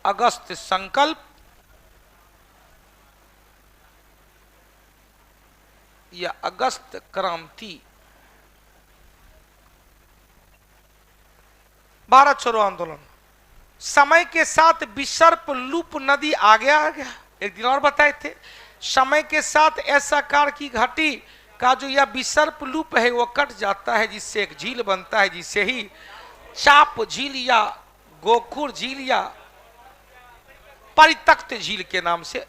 अगस्त संकल्प या अगस्त क्रांति, भारत छोड़ो आंदोलन। समय के साथ विसर्प लूप नदी आगे आ गया। एक दिन और बताए थे, समय के साथ ऐसा कार की घाटी का जो यह विसर्प लूप है वो कट जाता है, जिससे एक झील बनता है, जिससे ही चाप झील या गोखुर झील या परितक्त झील के नाम से,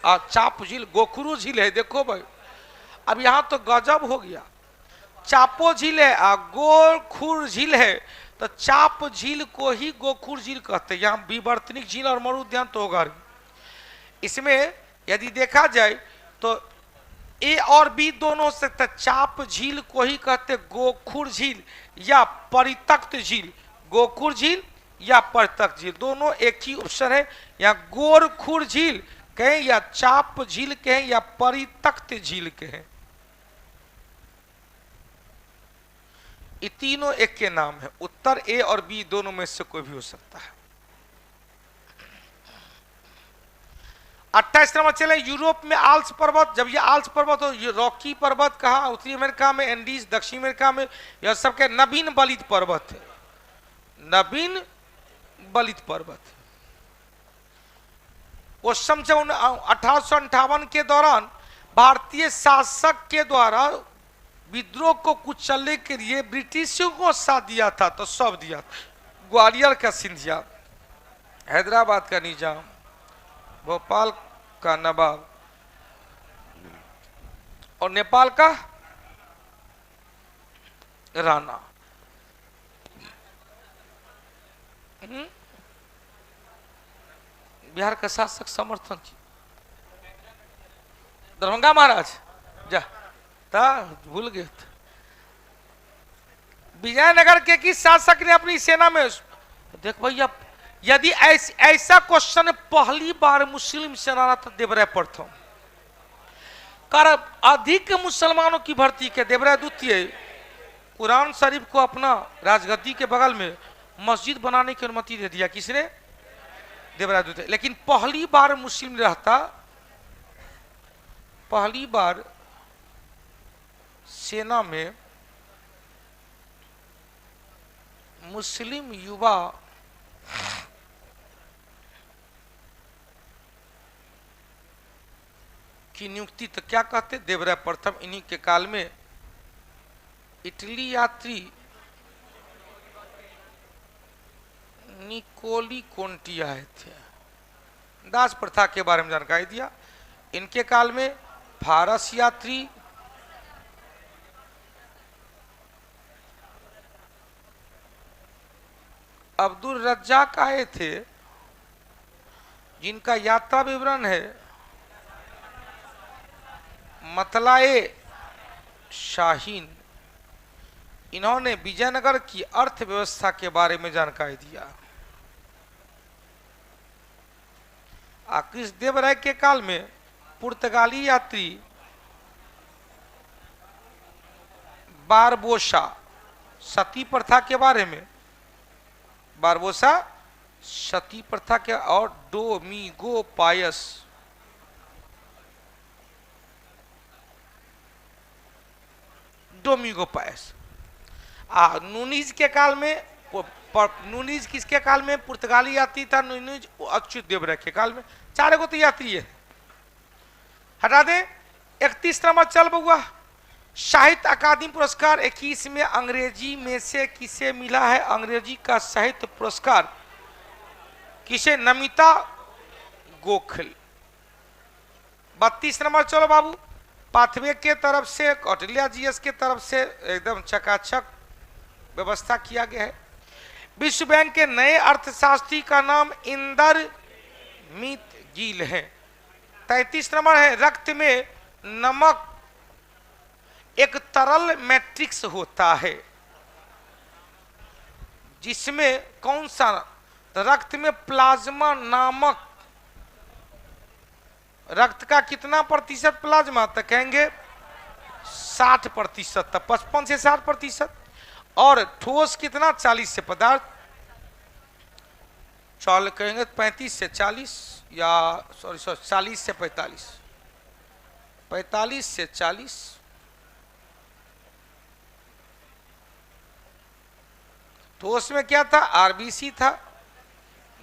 चाप झील गोखुरु झील है। देखो भाई, अब यहां तो गजब हो गया, चापो झील है और गोखुर झील है, तो चाप झील को ही गोखुर झील कहते हैं। यहाँ विवर्तनिक झील और मरु उद्यान तो होगा। इसमें यदि देखा जाए तो ए और बी दोनों हो सकता है। चाप झील को ही कहते गोखुर झील या परितक्त झील, गोखुर झील या परितक्त झील, दोनों एक ही ऑप्शन है। या गोरखुर झील कहें या चाप झील कहें या परितक्त झील कहें, ये तीनों एक के नाम है। उत्तर ए और बी दोनों में से कोई भी हो सकता है। 28 नंबर चले, यूरोप में आल्प्स पर्वत। जब ये आल्प्स पर्वत हो, ये रॉकी पर्वत कहाँ, उत्तरी अमेरिका में एंडीज, दक्षिण अमेरिका में, यह सबके नवीन बलित पर्वत है, नवीन बलित पर्वत। वो समझे 1858 के दौरान भारतीय शासक के द्वारा विद्रोह को कुचलने के लिए ब्रिटिशों को साथ दिया था, तो सब दिया था। ग्वालियर का सिंधिया, हैदराबाद का निजाम, भोपाल का नवाब और नेपाल का राणा। बिहार का शासक समर्थन की दरभंगा महाराज जा भूल गए। विजयनगर के किस शासक ने अपनी सेना में, देख भैया, यदि ऐसा क्वेश्चन पहली बार मुस्लिम सेना था देवराय प्रथम, कर अधिक मुसलमानों की भर्ती के देवराय द्वितीय कुरान शरीफ को अपना राजगद्दी के बगल में मस्जिद बनाने की अनुमति दे दिया। किसने? देवराय द्वितीय। लेकिन पहली बार मुस्लिम रहता, पहली बार सेना में मुस्लिम युवा की नियुक्ति तो क्या कहते, देवराय प्रथम। इन्हीं के काल में इटली यात्री निकोली कोंटी आए थे, दास प्रथा के बारे में जानकारी दिया। इनके काल में फारस यात्री अब्दुल रज्जाक आए थे, जिनका यात्रा विवरण है मतलाए शाहीन। इन्होंने विजयनगर की अर्थव्यवस्था के बारे में जानकारी दिया। कृष्णदेव राय के काल में पुर्तगाली यात्री बारबोसा सती प्रथा के बारे में, बारबोसा सती प्रथा के, और डोमिगो पायस नूनीज के काल में, नूनीज किसके काल में? पुर्तगाली यात्री था नूनीज, अच्युत देव राय के काल में। चार गो तो यात्री है, हटा दे। 31 नंबर चल बउआ, साहित्य अकादमी पुरस्कार 21 में अंग्रेजी में से किसे मिला है? अंग्रेजी का साहित्य पुरस्कार किसे? नमिता गोखले। 32 नंबर चलो बाबू, पाथवे के तरफ से, कौटिल्या जीएस के तरफ से एकदम चकाचक व्यवस्था किया गया है। विश्व बैंक के नए अर्थशास्त्री का नाम इंदरमीत गिल है। 33 नंबर है, रक्त में नमक एक तरल मैट्रिक्स होता है जिसमें कौन सा, रक्त में प्लाज्मा नामक, रक्त का कितना प्रतिशत प्लाज्मा, तो कहेंगे 60%, तब 55 से 60%। और ठोस कितना, 40 से पदार्थ, चल कहेंगे 35 से 40, या सॉरी 40 से 45, 45 से 40। तो उसमें क्या था, आरबीसी था,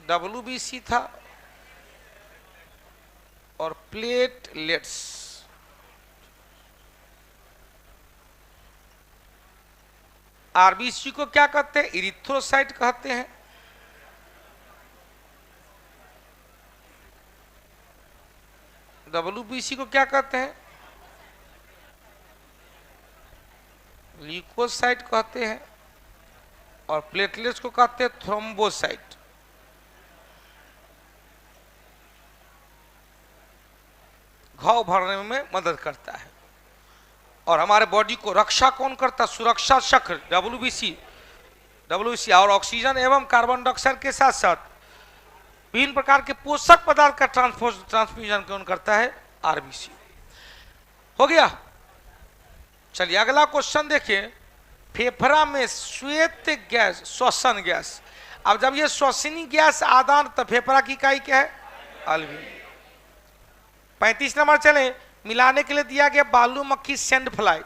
डब्ल्यूबीसी था और प्लेटलेट्स। आरबीसी को क्या कहते हैं, इरिथ्रोसाइट कहते हैं। डब्ल्यूबीसी को क्या कहते हैं, ल्यूकोसाइट कहते हैं। और प्लेटलेट्स को कहते हैं थ्रोम्बोसाइट। घाव भरने में मदद करता है। और हमारे बॉडी को रक्षा कौन करता है, सुरक्षा चक्र डब्ल्यूबीसी। और ऑक्सीजन एवं कार्बन डाइऑक्साइड के साथ साथ विभिन्न प्रकार के पोषक पदार्थ का ट्रांसमिशन कौन करता है, आरबीसी। हो गया। चलिए अगला क्वेश्चन देखिए, फेफड़ा में श्वेत गैस, श्वसन गैस। अब जब ये श्वसनी गैस आदान, तो फेफड़ा की इकाई क्या है, अलवेली। 35 नंबर चले, मिलाने के लिए दिया गया बालू मक्खी सेंड फ्लाई।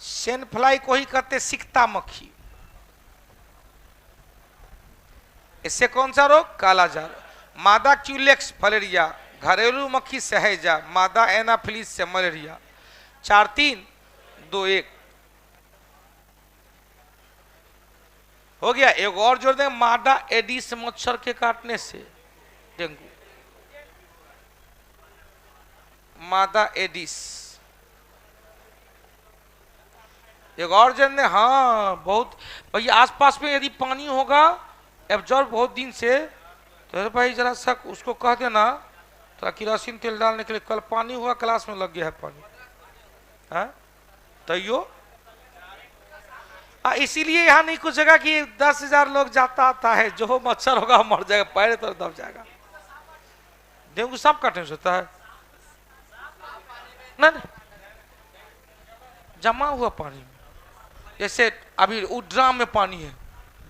सेंड फ्लाई को ही कहते सिकता मक्खी। इससे कौन सा रोग, कालाजार। मादा क्यूलेक्स फलेरिया, घरेलू मक्खी सहजा, मादा एनाफिलिस से मलेरिया। 4-3-2-1 हो गया। एक और जोड़ दें, मादा एडिस मच्छर के काटने से डेंगू, मादा एडिस। एक और जन ने, हाँ बहुत भैया, आसपास में यदि पानी होगा एब्जॉर्ब बहुत दिन से, तो भाई जरा सा उसको कह देना तो केरोसिन तेल डालने के लिए। कल पानी हुआ, क्लास में लग गया है पानी, हाँ तैयो। इसीलिए यहाँ नहीं कुछ जगह कि 10,000 लोग जाता आता है, जो मच्छर होगा मर जाएगा, पैर तो दब जाएगा। डेंगू सांप काटने से होता है ना, जमा हुआ पानी में। जैसे अभी ड्राम में पानी है,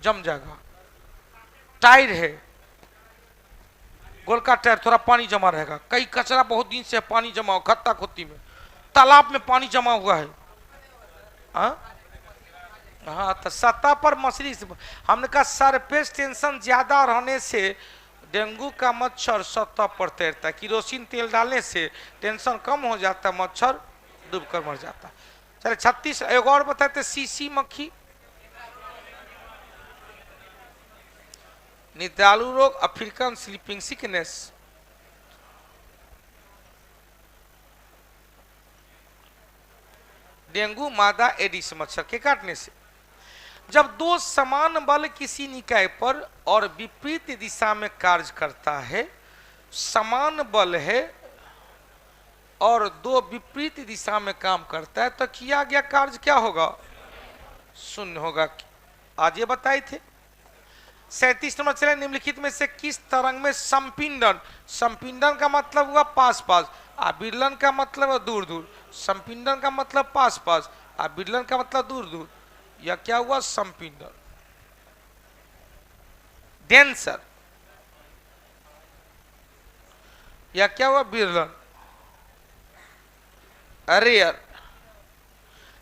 जम जाएगा। टायर है, गोलका टायर, थोड़ा पानी जमा रहेगा। कई कचरा बहुत दिन से पानी जमा हो, खत्ता खुत्ती में, तालाब में पानी जमा हुआ है। हाँ तो सतह पर मछली से, हमने कहा सरफेस टेंशन ज्यादा रहने से डेंगू का मच्छर सतह पर तैरता है। केरोसिन तेल डालने से टेंशन कम हो जाता है, मच्छर डूबकर मर जाता है। चले 36 एक और बताते, सीसी मक्खी। निदालु रोग, अफ्रीकन स्लीपिंग सिकनेस। डेंगू मादा एडिस मच्छर के काटने से। जब दो समान बल किसी निकाय पर और विपरीत दिशा में कार्य करता है, समान बल है और दो विपरीत दिशा में काम करता है, तो किया गया कार्य क्या होगा, शून्य होगा। आज ये बताए थे। 37 नंबर चले, निम्नलिखित में से किस तरंग में संपिंडन, संपिंडन का मतलब हुआ पास पास, विरलन का मतलब है दूर दूर। संपिंडन का मतलब पास पास, विरलन का मतलब दूर दूर। यह क्या हुआ, संपिंडन। डेंसर, यह क्या हुआ, विरलन। रेयर,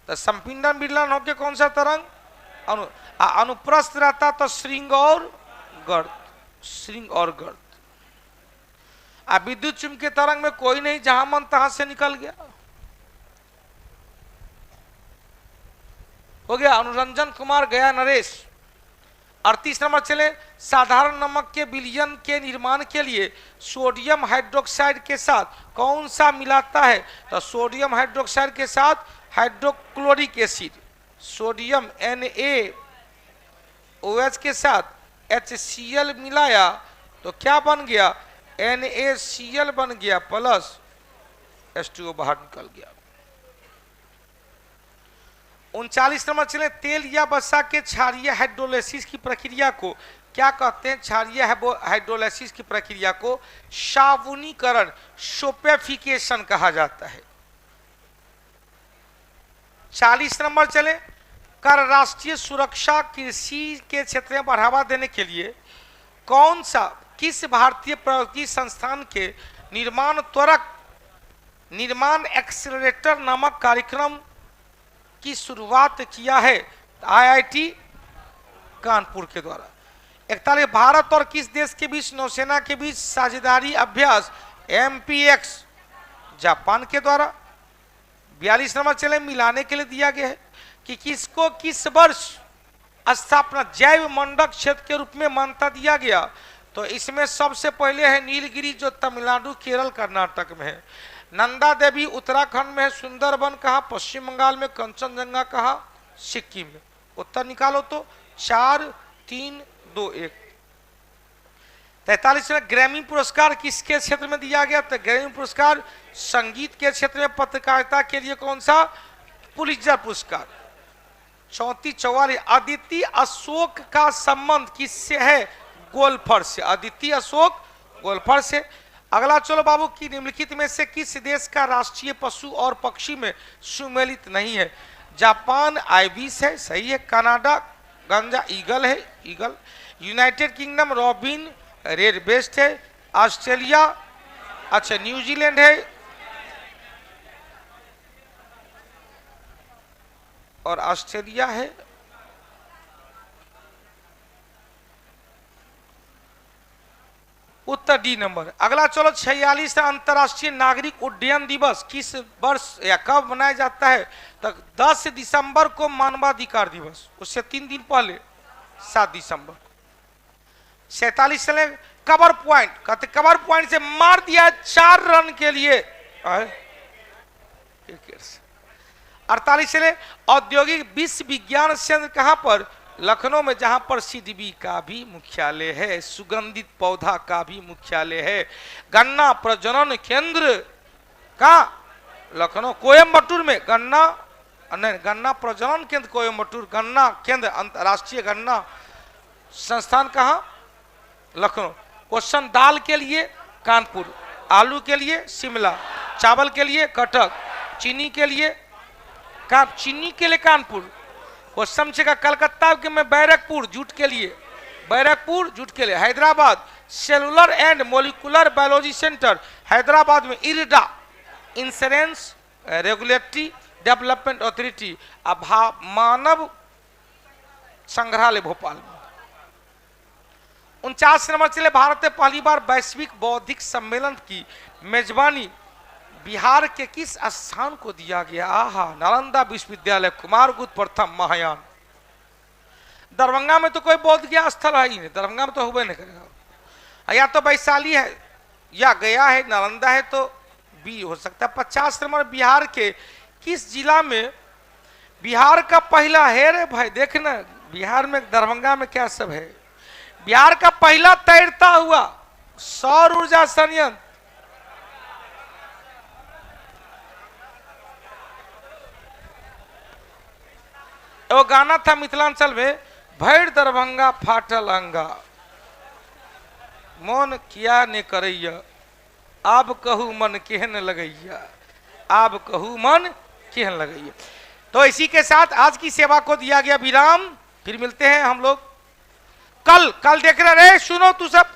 तो संपिंडन विरलन होके कौन सा तरंग, अनुप्रस्थ रहता तो श्रृंग और गर्त, श्रृंग और गर्त। विद्युत चुंबकीय तरंग में कोई नहीं, जहां मन तहां से निकल गया। हो गया। अनुरंजन कुमार, गया नरेश। 38 नंबर चले, साधारण नमक के विलयन के निर्माण के लिए सोडियम हाइड्रोक्साइड के साथ कौन सा मिलाता है, तो सोडियम हाइड्रोक्साइड के साथ हाइड्रोक्लोरिक एसिड। सोडियम NaOH के साथ HCl मिलाया तो क्या बन गया, NaCl बन गया प्लस H2O बाहर निकल गया। 39 नंबर चले, तेल या वसा के क्षारीय हाइड्रोलाइसिस की प्रक्रिया को क्या कहते हैं? क्षारीय हाइड्रोलाइसिस की प्रक्रिया को साबुनीकरण, सोपेफिकेशन कहा जाता है। 40 नंबर चले, कर राष्ट्रीय सुरक्षा कृषि के क्षेत्र में बढ़ावा देने के लिए कौन सा, किस भारतीय प्रौद्योगिकी संस्थान के निर्माण एक्सेलरेटर नामक कार्यक्रम की शुरुआत किया है? IIT कानपुर के द्वारा। 41, भारत और किस देश के बीच नौसेना के बीच साझेदारी अभ्यास MPX जापान के द्वारा। 42 नंबर चले, मिलाने के लिए दिया गया है कि किसको किस वर्ष स्थापना जैव मंडक क्षेत्र के रूप में मान्यता दिया गया, तो इसमें सबसे पहले है नीलगिरी जो तमिलनाडु, केरल, कर्नाटक में है। नंदा देवी उत्तराखंड में है। सुंदरबन कहा? पश्चिम बंगाल में। कंचनजंगा कहा? सिक्किम में। उत्तर निकालो तो 4, 3, 2, 1। 43 में ग्रैमी पुरस्कार किसके क्षेत्र में दिया गया? तो ग्रैमी पुरस्कार संगीत के क्षेत्र में पत्रकारिता के लिए कौन सा? पुलित्जर पुरस्कार। 34, 44, अदिति अशोक का संबंध किससे है? गोल्फर से। अदिति अशोक गोल्फर से। अगला चलो बाबू, की निम्नलिखित में से किस देश का राष्ट्रीय पशु और पक्षी में सुमेलित नहीं है? जापान आइबिस है, सही है। कनाडा गंजा ईगल है, eagle. United kingdom robin red best है। ऑस्ट्रेलिया, अच्छा न्यूजीलैंड है और ऑस्ट्रेलिया है। उत्तर डी नंबर। अगला चलो 46, अंतर्राष्ट्रीय नागरिक उड्डयन दिवस किस वर्ष या कब मनाया जाता है? तो 10 दिसंबर को मानवाधिकार दिवस, उससे 3 दिन पहले 7 दिसंबर। 47 चले, कवर पॉइंट, कहते कवर पॉइंट से मार दिया 4 रन के लिए। 48 चले, औद्योगिक विश्व विज्ञान केंद्र कहां पर? लखनऊ में, जहां पर CDB का भी मुख्यालय है, सुगंधित पौधा का भी मुख्यालय है। गन्ना प्रजनन केंद्र का लखनऊ। कोयम्बटूर में गन्ना प्रजनन केंद्र कोयम्बटूर। गन्ना केंद्र अंतरराष्ट्रीय गन्ना संस्थान कहां? लखनऊ। क्वेश्चन, दाल के लिए कानपुर, आलू के लिए शिमला, चावल के लिए कटक, चीनी के लिए कानपुर। क्वेश्चन का कलकत्ता के में बैरकपुर जूट के लिए। Hyderabad cellular and molecular biology centre, Hyderabad में। IRDA insurance regulatory development authority, मानव संग्रहालय भोपाल में। 49 नंबर चले, भारत में पहली बार वैश्विक बौद्धिक सम्मेलन की मेजबानी बिहार के किस स्थान को दिया गया? नालंदा विश्वविद्यालय, कुमारगुप्त प्रथम, महायान। दरभंगा में तो कोई बौद्ध ज्ञान स्थल है ही नहीं, दरभंगा में तो हुए नहीं करेगा। या तो वैशाली है या गया है, नालंदा है तो बी हो सकता है। 50 नंबर, बिहार के किस जिला में बिहार का पहला है? रे भाई देखना, बिहार में दरभंगा में क्या सब है? बिहार का पहला तैरता हुआ सौर ऊर्जा संयंत्र, वो गाना था मिथिलांचल में, भैर दरभंगा फाटल अंगा, मन किया ने करैया, आब कहू मन केहन लगैया, आब कहू मन केहन लगैया। तो इसी के साथ आज की सेवा को दिया गया विराम। फिर मिलते हैं हम लोग कल देख रहे, सुनो तू सब,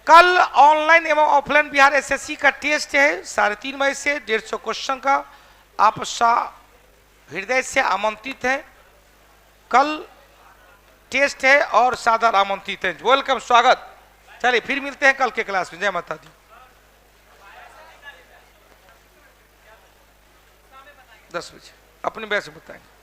कल ऑनलाइन एवं ऑफलाइन बिहार SSC का टेस्ट है 3:30 बजे से 150 क्वेश्चन का। आप हृदय से आमंत्रित हैं। कल टेस्ट है और सादर आमंत्रित है। वेलकम, स्वागत। चलिए फिर मिलते हैं कल के क्लास में। जय माता दी। 10 बजे अपने वजह से बताएंगे।